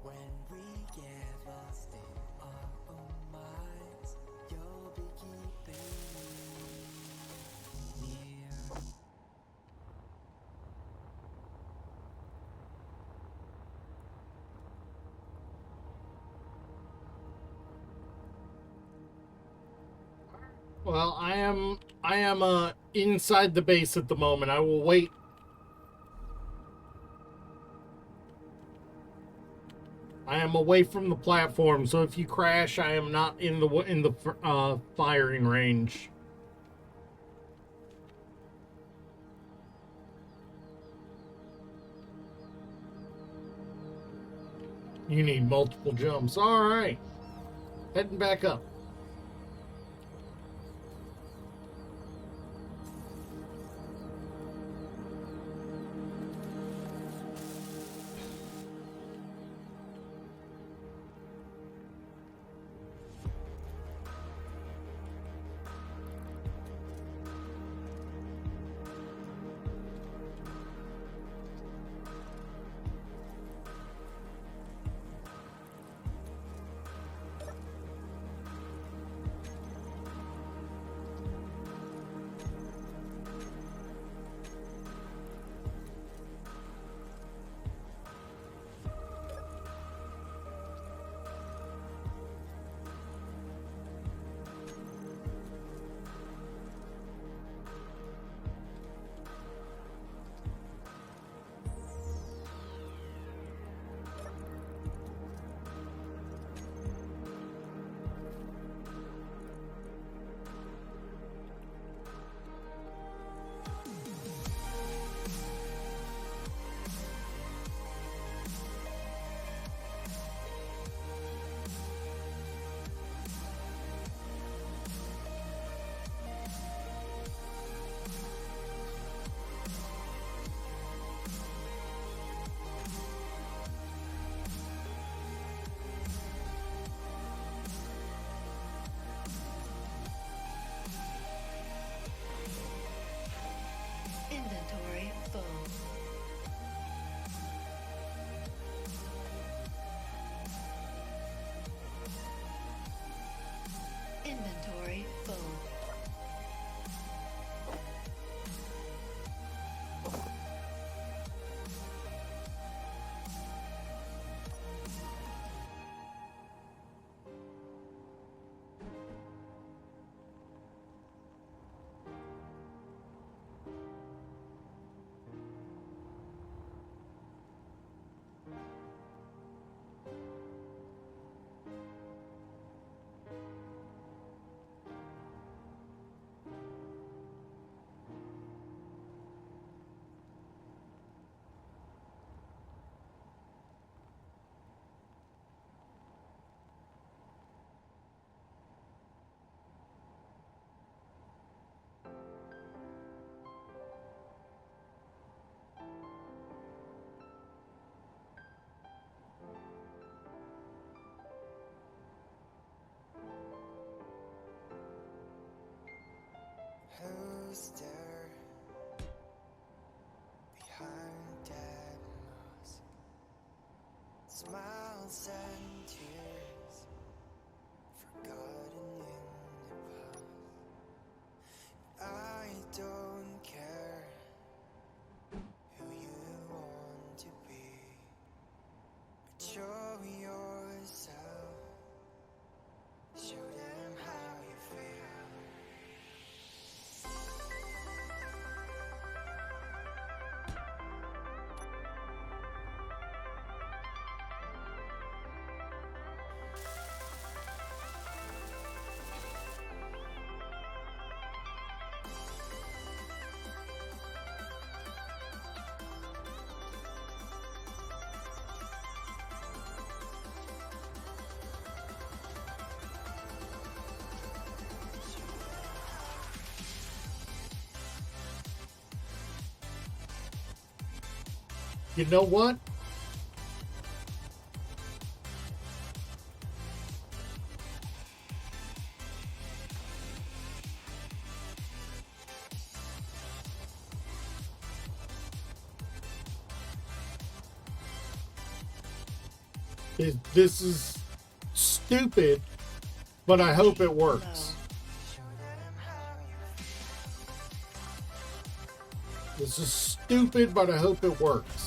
When we get lost in our own minds, you'll be keeping me near. Well, I am inside the base at the moment. I will wait. I am away from the platform, so if you crash, I am not in the firing range. You need multiple jumps. All right, heading back up. stare behind dead mask. Smiles and tears forgotten in the past. I don't care who you want to be, but show yourself, show them how you feel. You know what? This is stupid, but I hope it works. This is stupid, but I hope it works.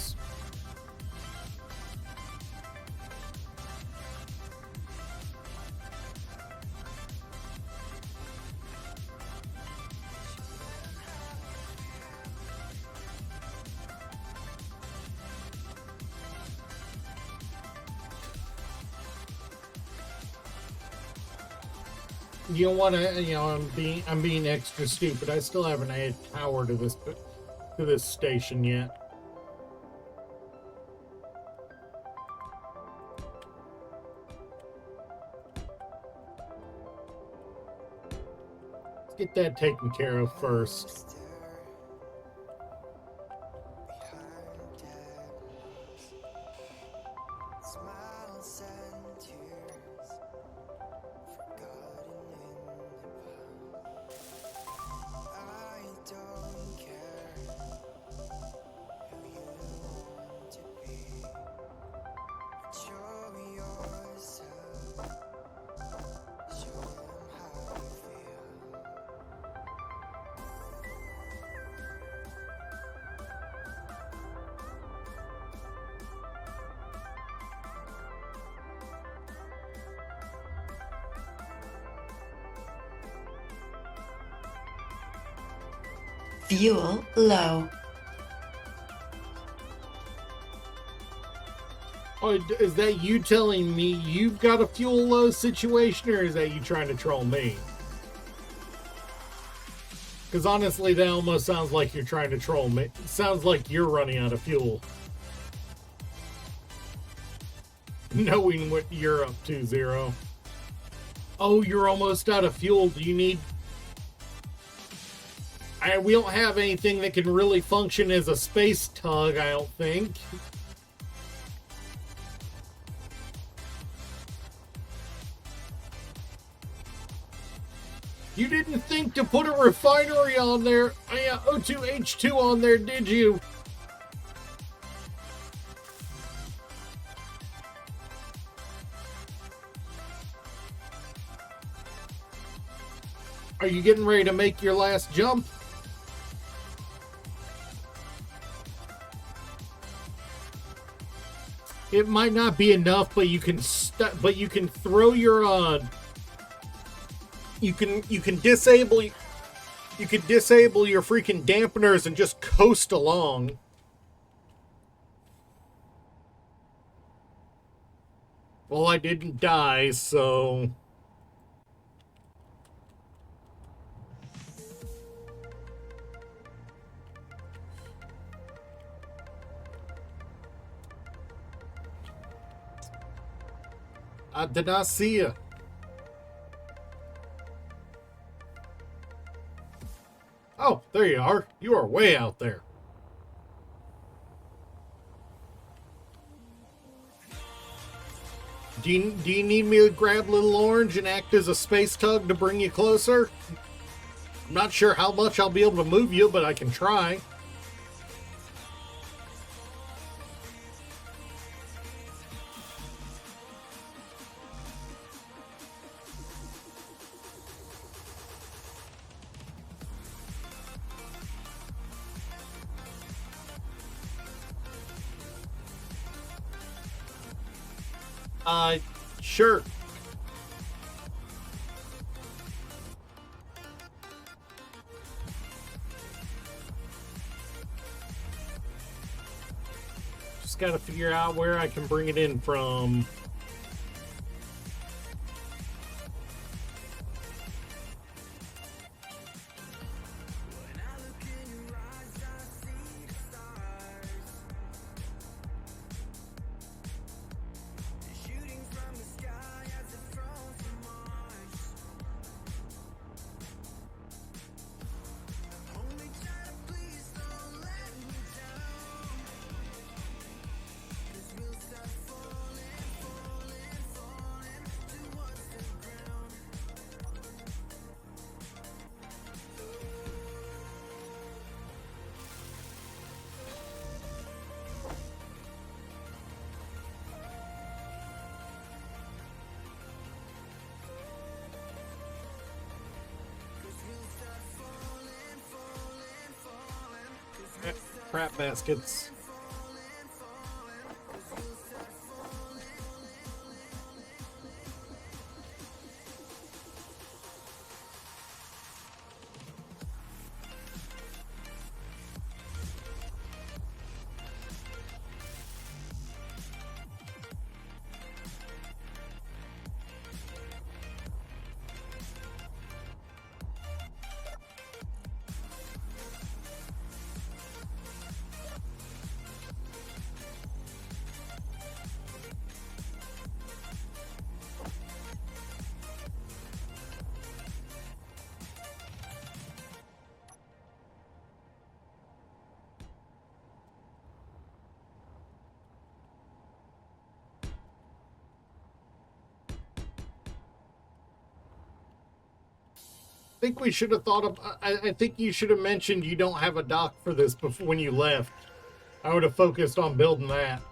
You don't want to, I'm being extra stupid. I still haven't added power to this station yet. Let's get that taken care of first. Smiles and tears forgotten in the past. I don't care who you want to be, but show yourself, show them how you feel. Fuel low. Oh, is that you telling me you've got a fuel low situation, or is that you trying to troll me? Because honestly, that almost sounds like you're trying to troll me. It sounds like you're running out of fuel. Knowing what you're up to, Zero. Oh, you're almost out of fuel. Do you need... we don't have anything that can really function as a space tug, I don't think. You didn't think to put a refinery on there, O2H2 on there, did you? Are you getting ready to make your last jump? It might not be enough, but you can throw your you can disable your freaking dampeners and just coast along. Well, I didn't die, so I did not see you. Oh, there you are. You are way out there. Do you need me to grab Little Orange and act as a space tug to bring you closer? I'm not sure how much I'll be able to move you, but I can try. Sure. Just gotta figure out where I can bring it in from. Crap baskets. I think we should have thought of. I think you should have mentioned you don't have a dock for this before when you left. I would have focused on building that.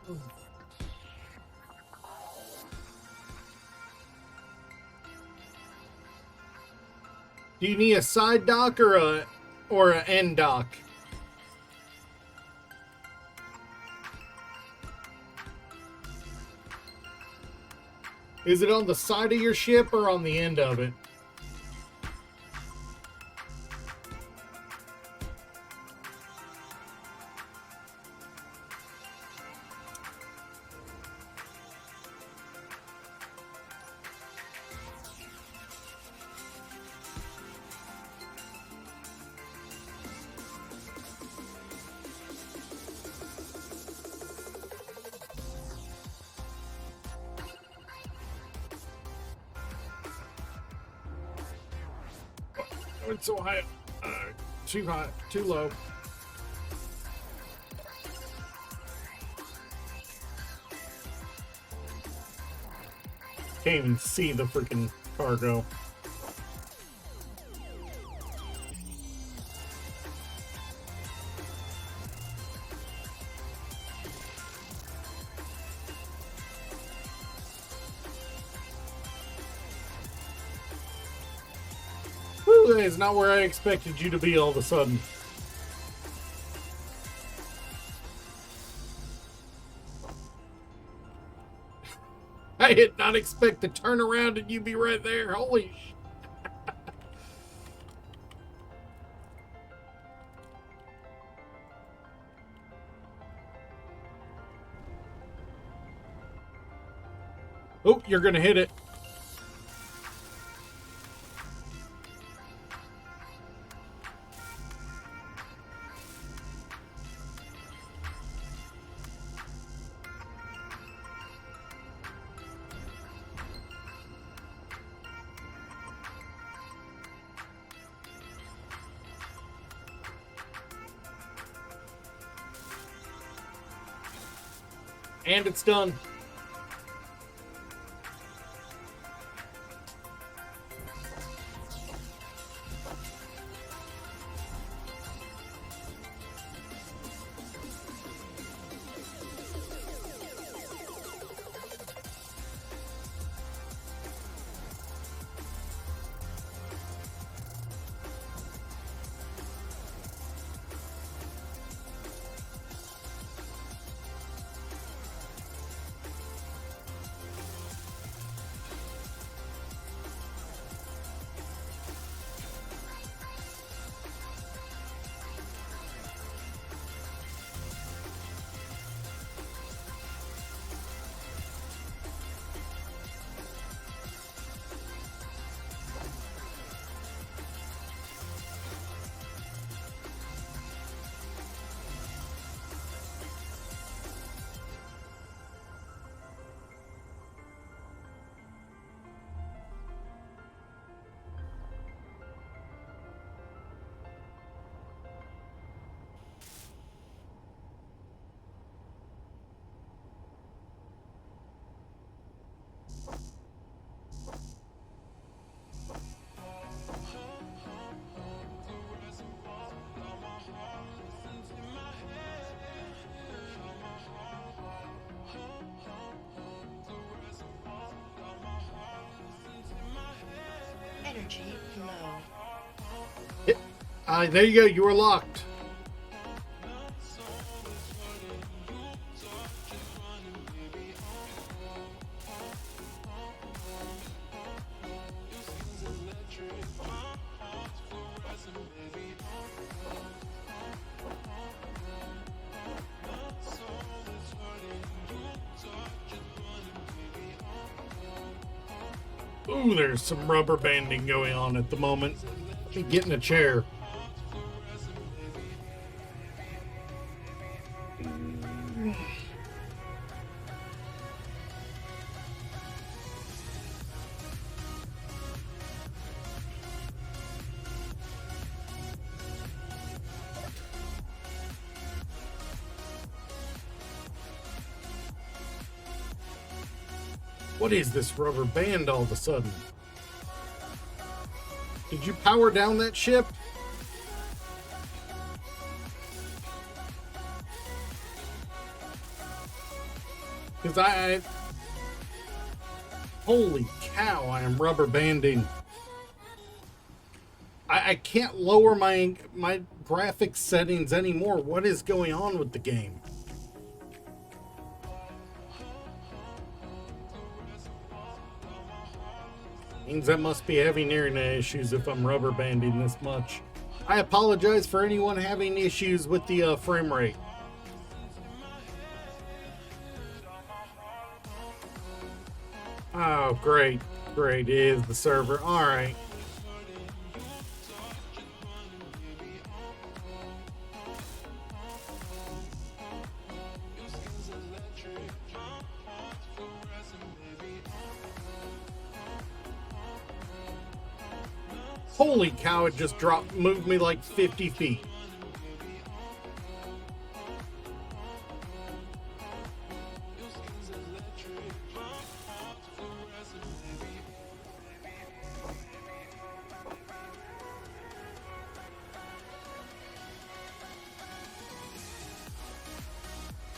Do you need a side dock or an end dock? Is it on the side of your ship or on the end of it? It's so high, too high, too low. Can't even see the freaking cargo. That is not where I expected you to be all of a sudden. I did not expect to turn around and you be right there. Holy sh! Oh, you're gonna hit it. And it's done. Energy low. There you go. You are locked. Ooh, there's some rubber banding going on at the moment. Let me get in a chair. What is this rubber band all of a sudden? Did you power down that ship? Because holy cow, I am rubber banding. I can't lower my graphics settings anymore. What is going on with the game? Means I must be having internet issues if I'm rubber banding this much. I apologize for anyone having issues with the frame rate. Oh, great. Great, it is the server. Alright. Holy cow, it just moved me like 50 feet.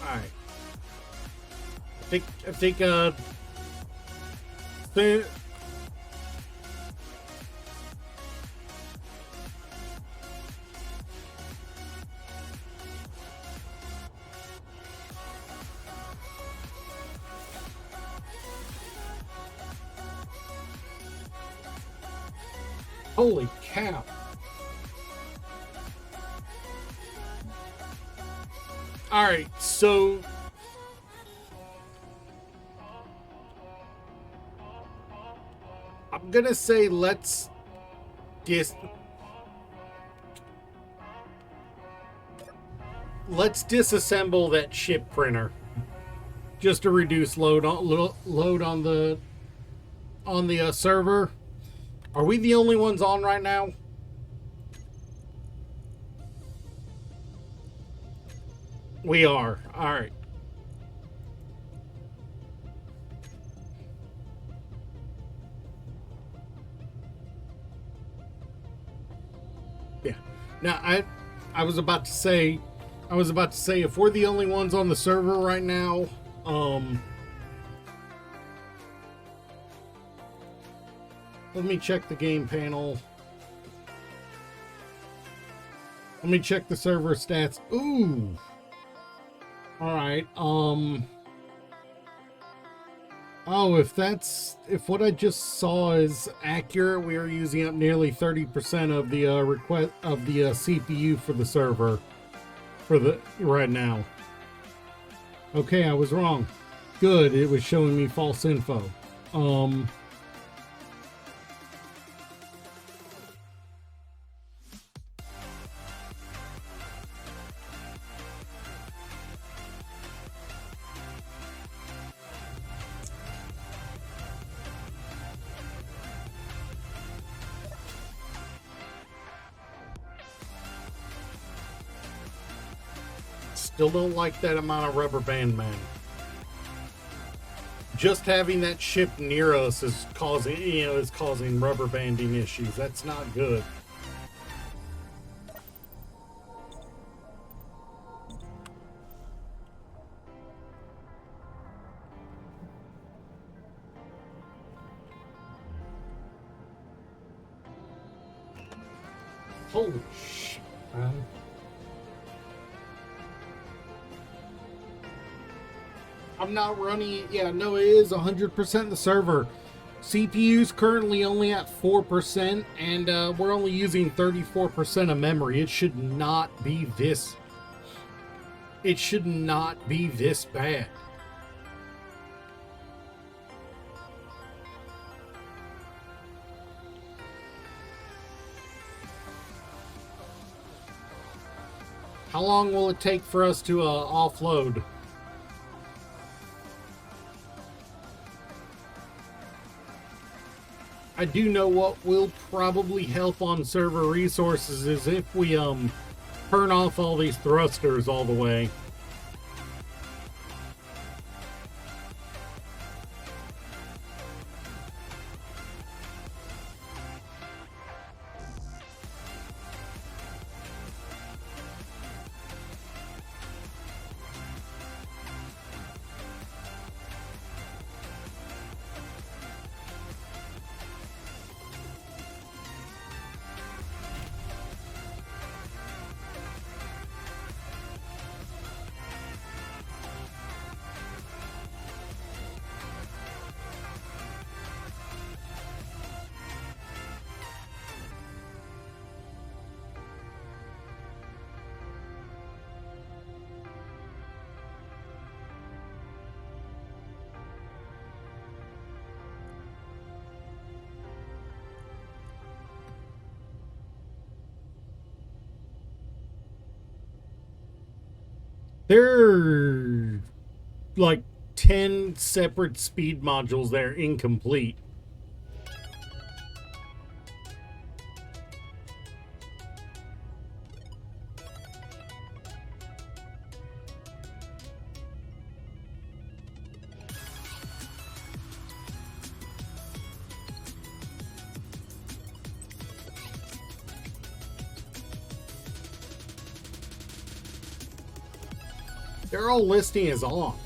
Alright. I think, holy cow. Alright, so I'm gonna say let's disassemble that ship printer just to reduce load on the server. Are we the only ones on right now? We are. All right. Yeah. Now I was about to say if we're the only ones on the server right now, let me check the game panel. Let me check the server stats. Ooh. All right. Oh, if what I just saw is accurate, we are using up nearly 30% of the CPU for the server right now. Okay, I was wrong. Good, it was showing me false info. Still don't like that amount of rubber band, man. Just having that ship near us is causing rubber banding issues. That's not good. Holy shit, man. I'm not running it. Yeah, no, it is 100% the server. CPU's currently only at 4%, and we're only using 34% of memory. It should not be this. It should not be this bad. How long will it take for us to offload? I do know what will probably help on server resources is if we turn off all these thrusters all the way. There are like 10 separate speed modules that are incomplete. They're all listing as on.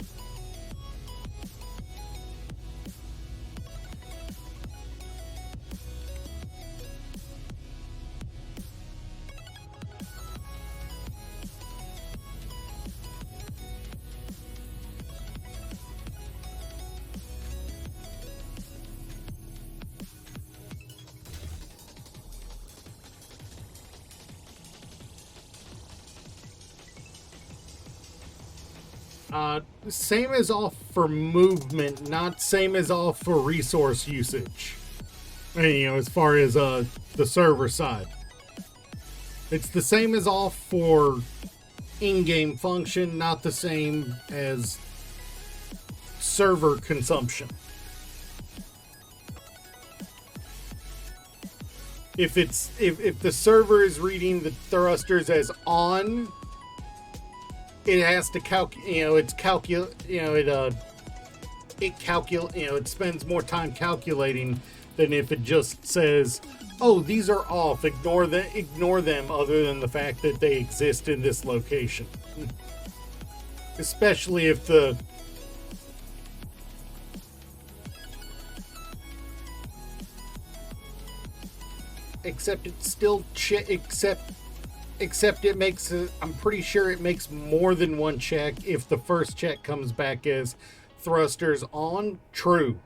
Same as off for movement, not same as off for resource usage. And, you know, as far as the server side. It's the same as off for in-game function, not the same as server consumption. If the server is reading the thrusters as on, it has to it spends more time calculating than if it just says, oh, these are off, ignore them other than the fact that they exist in this location. Especially if the except it makes I'm pretty sure it makes more than one check if the first check comes back as thrusters on, true.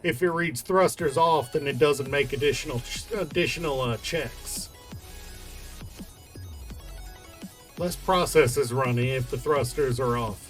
If it reads thrusters off, then it doesn't make additional checks. Less processes running if the thrusters are off.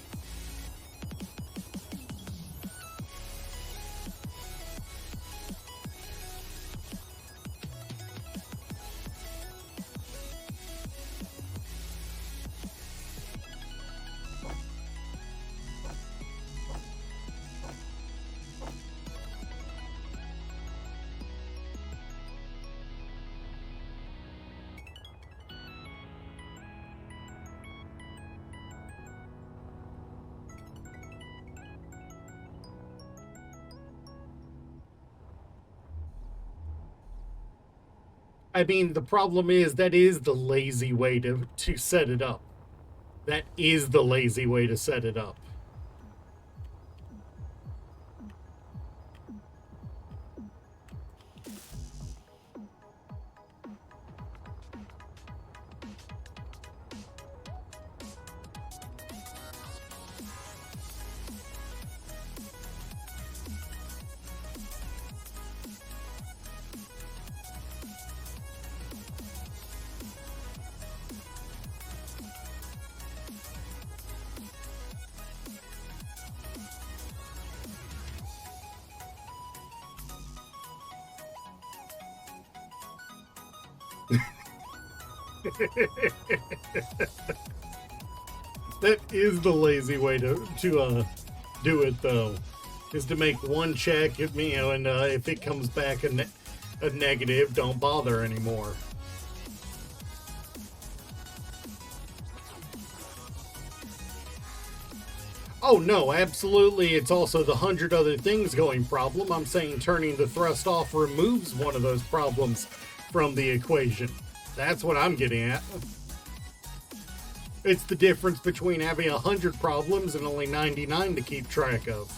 I mean, the problem is that is the lazy way to set it up. That is the lazy way to set it up. That is the lazy way to do it, though, is to make one check, and if it comes back a negative, don't bother anymore. Oh no, absolutely, it's also the 100 other things going problem. I'm saying turning the thrust off removes one of those problems from the equation. That's what I'm getting at. It's the difference between having 100 problems and only 99 to keep track of.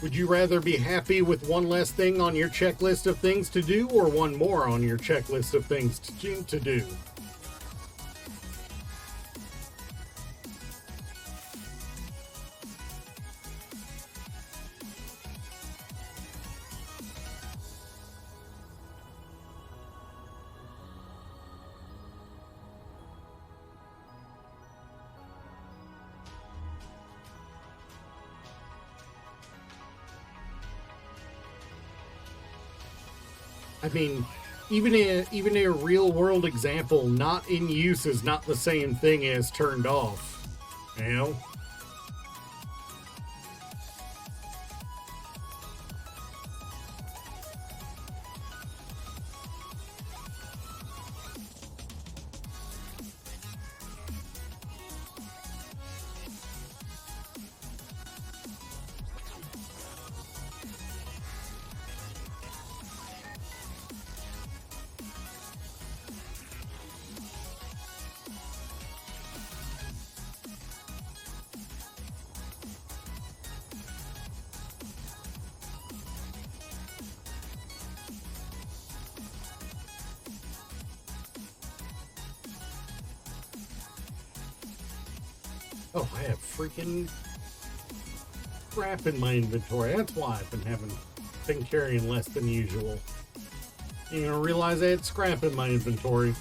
Would you rather be happy with one less thing on your checklist of things to do, or one more on your checklist of things to do? I mean, even a real world example, not in use is not the same thing as turned off. You know? Oh, I have freaking crap in my inventory. That's why I've been carrying less than usual. You know, realize I had scrap in my inventory.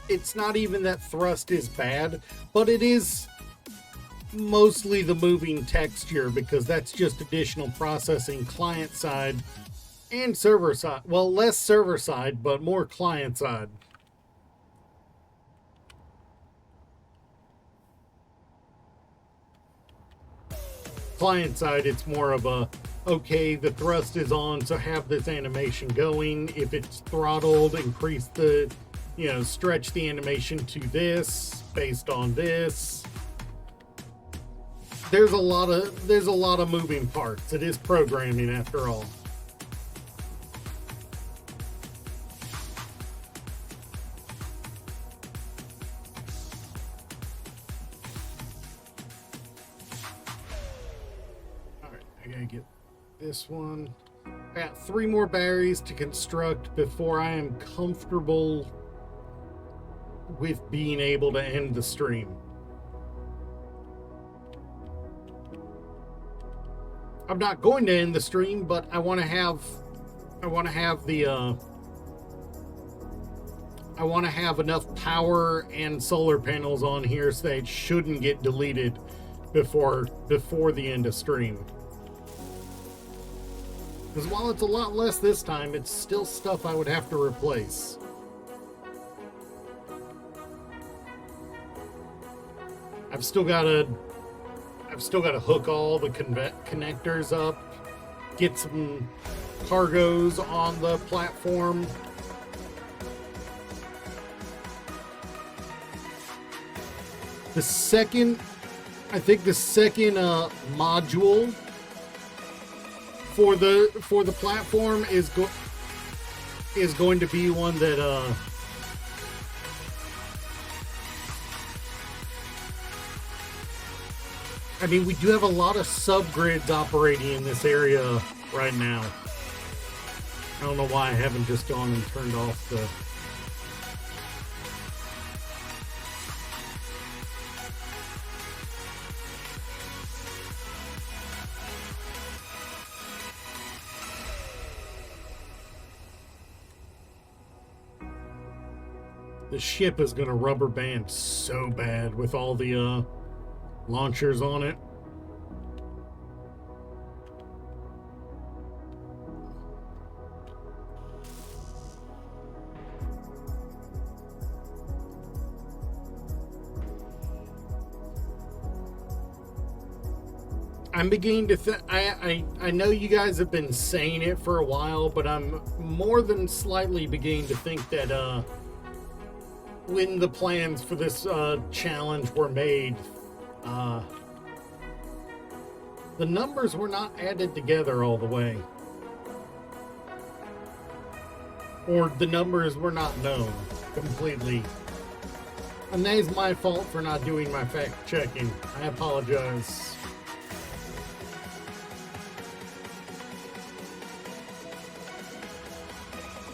It's not even that thrust is bad, but it is mostly the moving texture, because that's just additional processing client side and server side. Well, less server side, but more client side. Client side, it's more of a, okay, the thrust is on, so have this animation going. If it's throttled, increase the, stretch the animation to this based on this. There's a lot of moving parts. It is programming after all. All right, I gotta get this one. I got 3 more batteries to construct before I am comfortable with being able to end the stream. I'm not going to end the stream, but I want to have enough power and solar panels on here so they shouldn't get deleted before the end of stream. Because while it's a lot less this time, it's still stuff I would have to replace. I've still got to hook all the connectors up, get some cargoes on the platform. The second module for the platform is going to be one that I mean, we do have a lot of subgrids operating in this area right now. I don't know why I haven't just gone and turned off the... The ship is gonna rubber band so bad with all the launchers on it. I'm beginning to think. I know you guys have been saying it for a while, but I'm more than slightly beginning to think that when the plans for this challenge were made, the numbers were not added together all the way, or the numbers were not known completely. And that is my fault for not doing my fact checking. I apologize.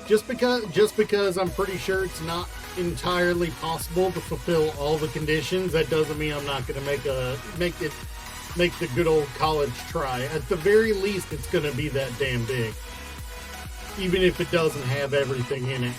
Just because I'm pretty sure it's not entirely possible to fulfill all the conditions, that doesn't mean I'm not going to make the good old college try. At the very least, it's going to be that damn big, even if it doesn't have everything in it.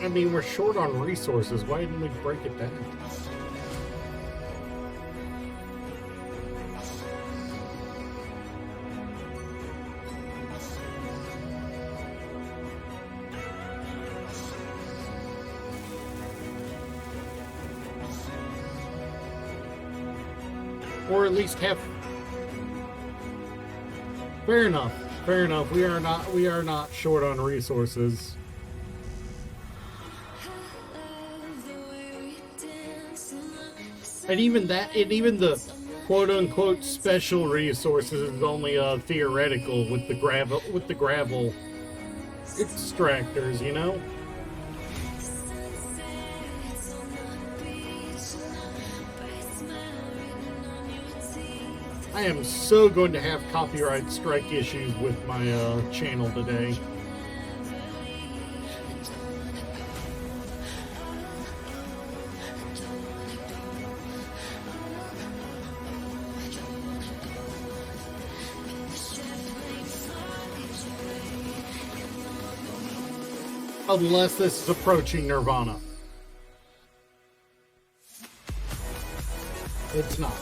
I mean, we're short on resources. Why didn't we break it down? Or at least have... Fair enough. Fair enough. We are not short on resources. And even the quote-unquote special resources is only theoretical with the gravel extractors, you know? I am so going to have copyright strike issues with my channel today. Unless this is approaching Nirvana. It's not.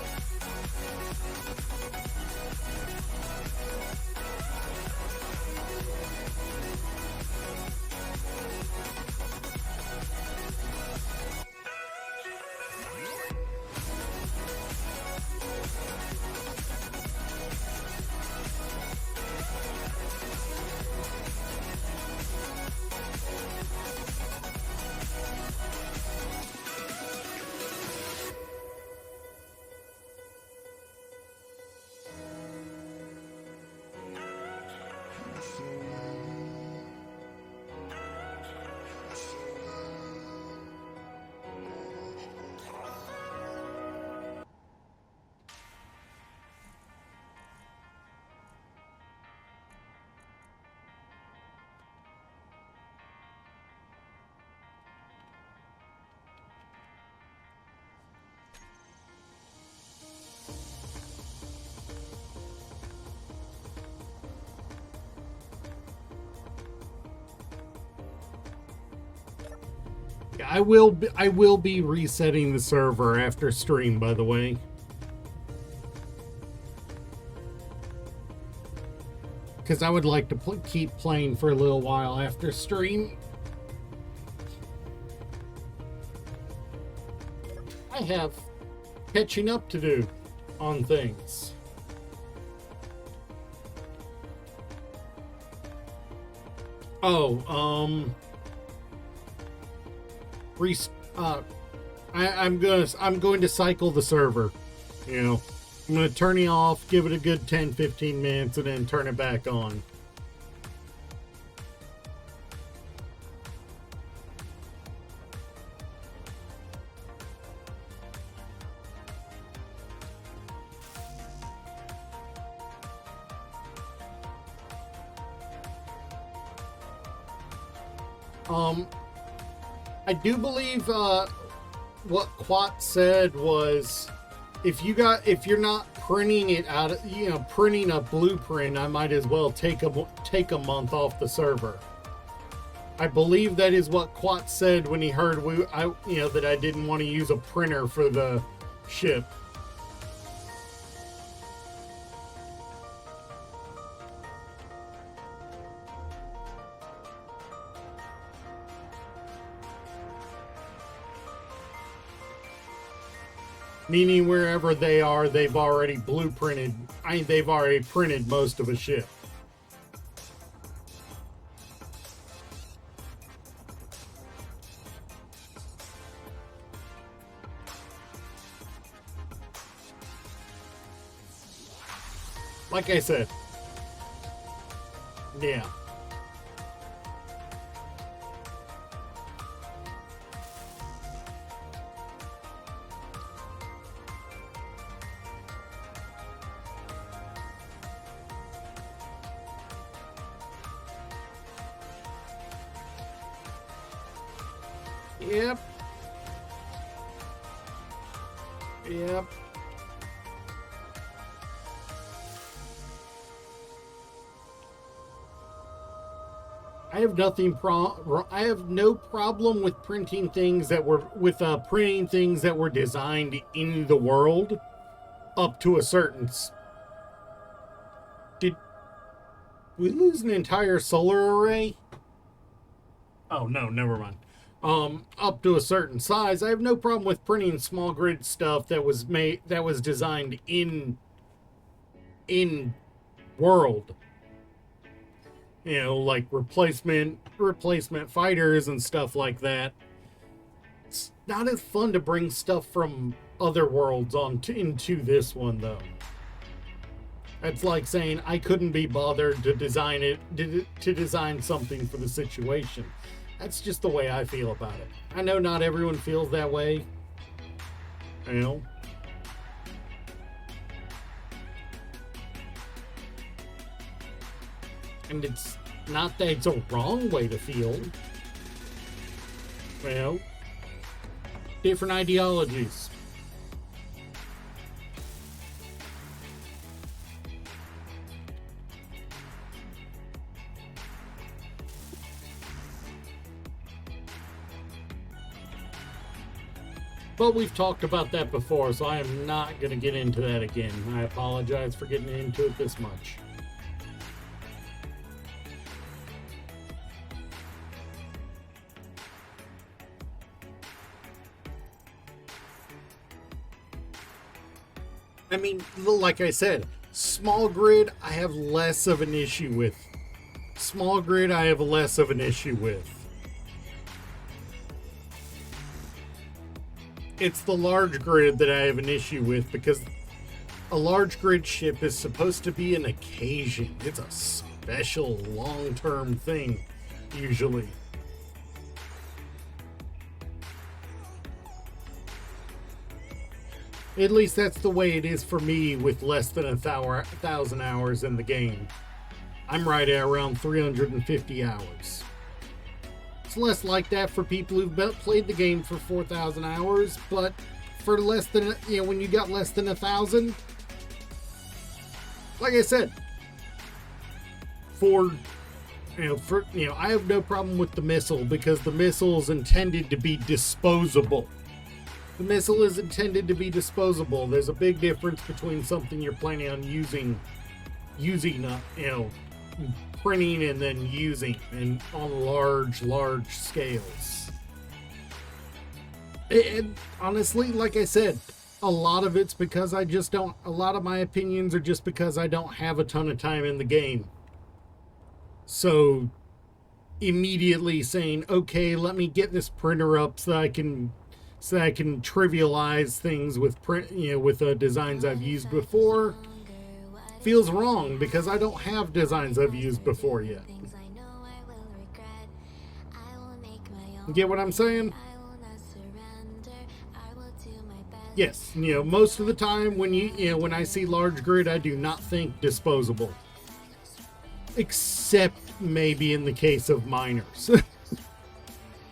I will be resetting the server after stream, by the way. Because I would like to keep playing for a little while after stream. have catching up to do on things. Oh, I'm going to cycle the server. You know, I'm going to turn it off, give it a good 10-15 minutes, and then turn it back on. I do believe what Quat said was if you're not printing it out, printing a blueprint, I might as well take a month off the server. I believe that is what Quat said when he heard that I didn't want to use a printer for the ship. Meaning wherever they are, they've already blueprinted. They've already printed most of a ship. Like I said. Yeah. Yep. Yep. I have no problem with printing things that were designed in the world up to a certain. Did we lose an entire solar array? Oh no, never mind. Up to a certain size, I have no problem with printing small grid stuff that was designed in world. Like replacement fighters and stuff like that. It's not as fun to bring stuff from other worlds into this one though. It's like saying I couldn't be bothered to design something for the situation. That's just the way I feel about it. I know not everyone feels that way. And it's not that it's a wrong way to feel. Different ideologies. But we've talked about that before, so I am not going to get into that again. I apologize for getting into it this much. I mean, like I said, small grid I have less of an issue with. It's the large grid that I have an issue with, because a large grid ship is supposed to be an occasion. It's a special long-term thing, usually. At least that's the way it is for me with less than 1,000 hours in the game. I'm right at around 350 hours. It's less like that for people who've played the game for 4,000 hours, but for less than, when you got less than 1,000, like I said, I have no problem with the missile, because the missile is intended to be disposable. The missile is intended to be disposable. There's a big difference between something you're planning on using, printing and then using, and on large scales. And honestly, like I said, a lot of it's because I just don't, a lot of my opinions are just because I don't have a ton of time in the game. So immediately saying, okay, let me get this printer up so I can trivialize things with with designs I've used before, feels wrong because I don't have designs I've used before yet. You get what I'm saying? Yes, most of the time when when I see large grid, I do not think disposable. Except maybe in the case of miners.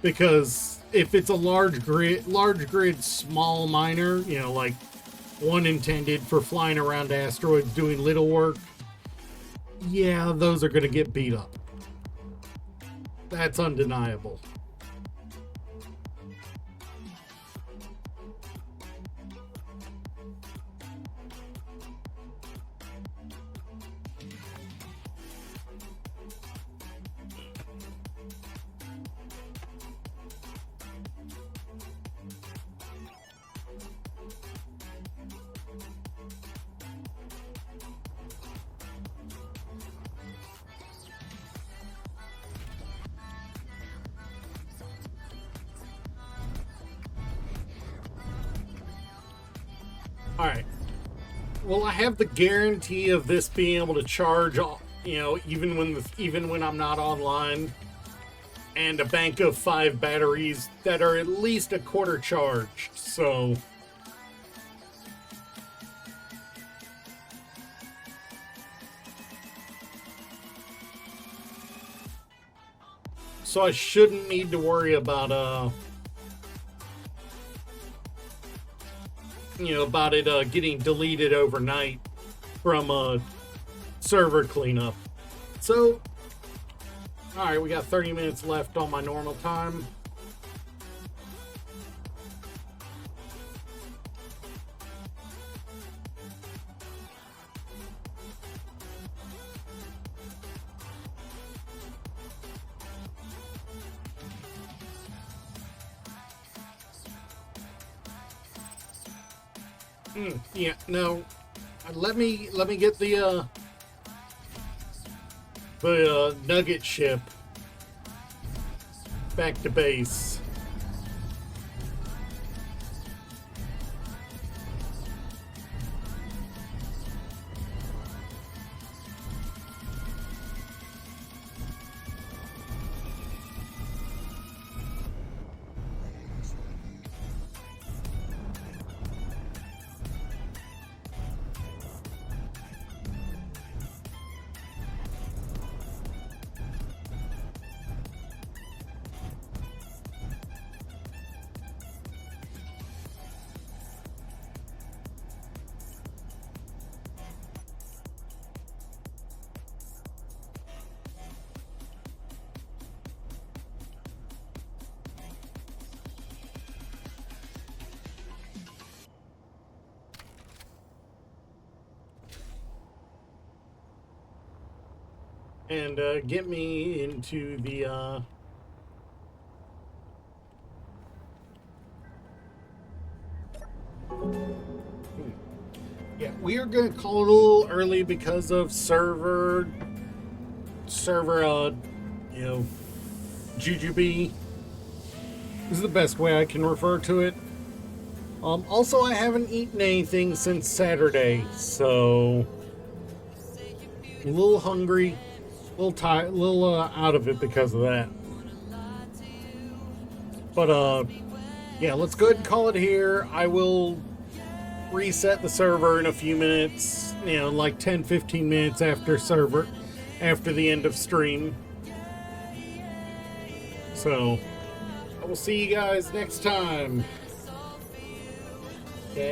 Because if it's a large grid small miner, like one intended for flying around asteroids doing little work, yeah, those are going to get beat up. That's undeniable. Alright. Well, I have the guarantee of this being able to charge, even when I'm not online, and a bank of 5 batteries that are at least a quarter charged. So I shouldn't need to worry about it getting deleted overnight from a server cleanup. So, alright, we got 30 minutes left on my normal time. Yeah, no. Let me get the nugget ship back to base. And get me into the yeah, we are gonna call it a little early because of server jujube is the best way I can refer to it. Also, I haven't eaten anything since Saturday, so a little hungry, a little tired, a little out of it because of that. But yeah, let's go ahead and call it here. I will reset the server in a few minutes, like 10-15 minutes after the end of stream. So I will see you guys next time. Okay.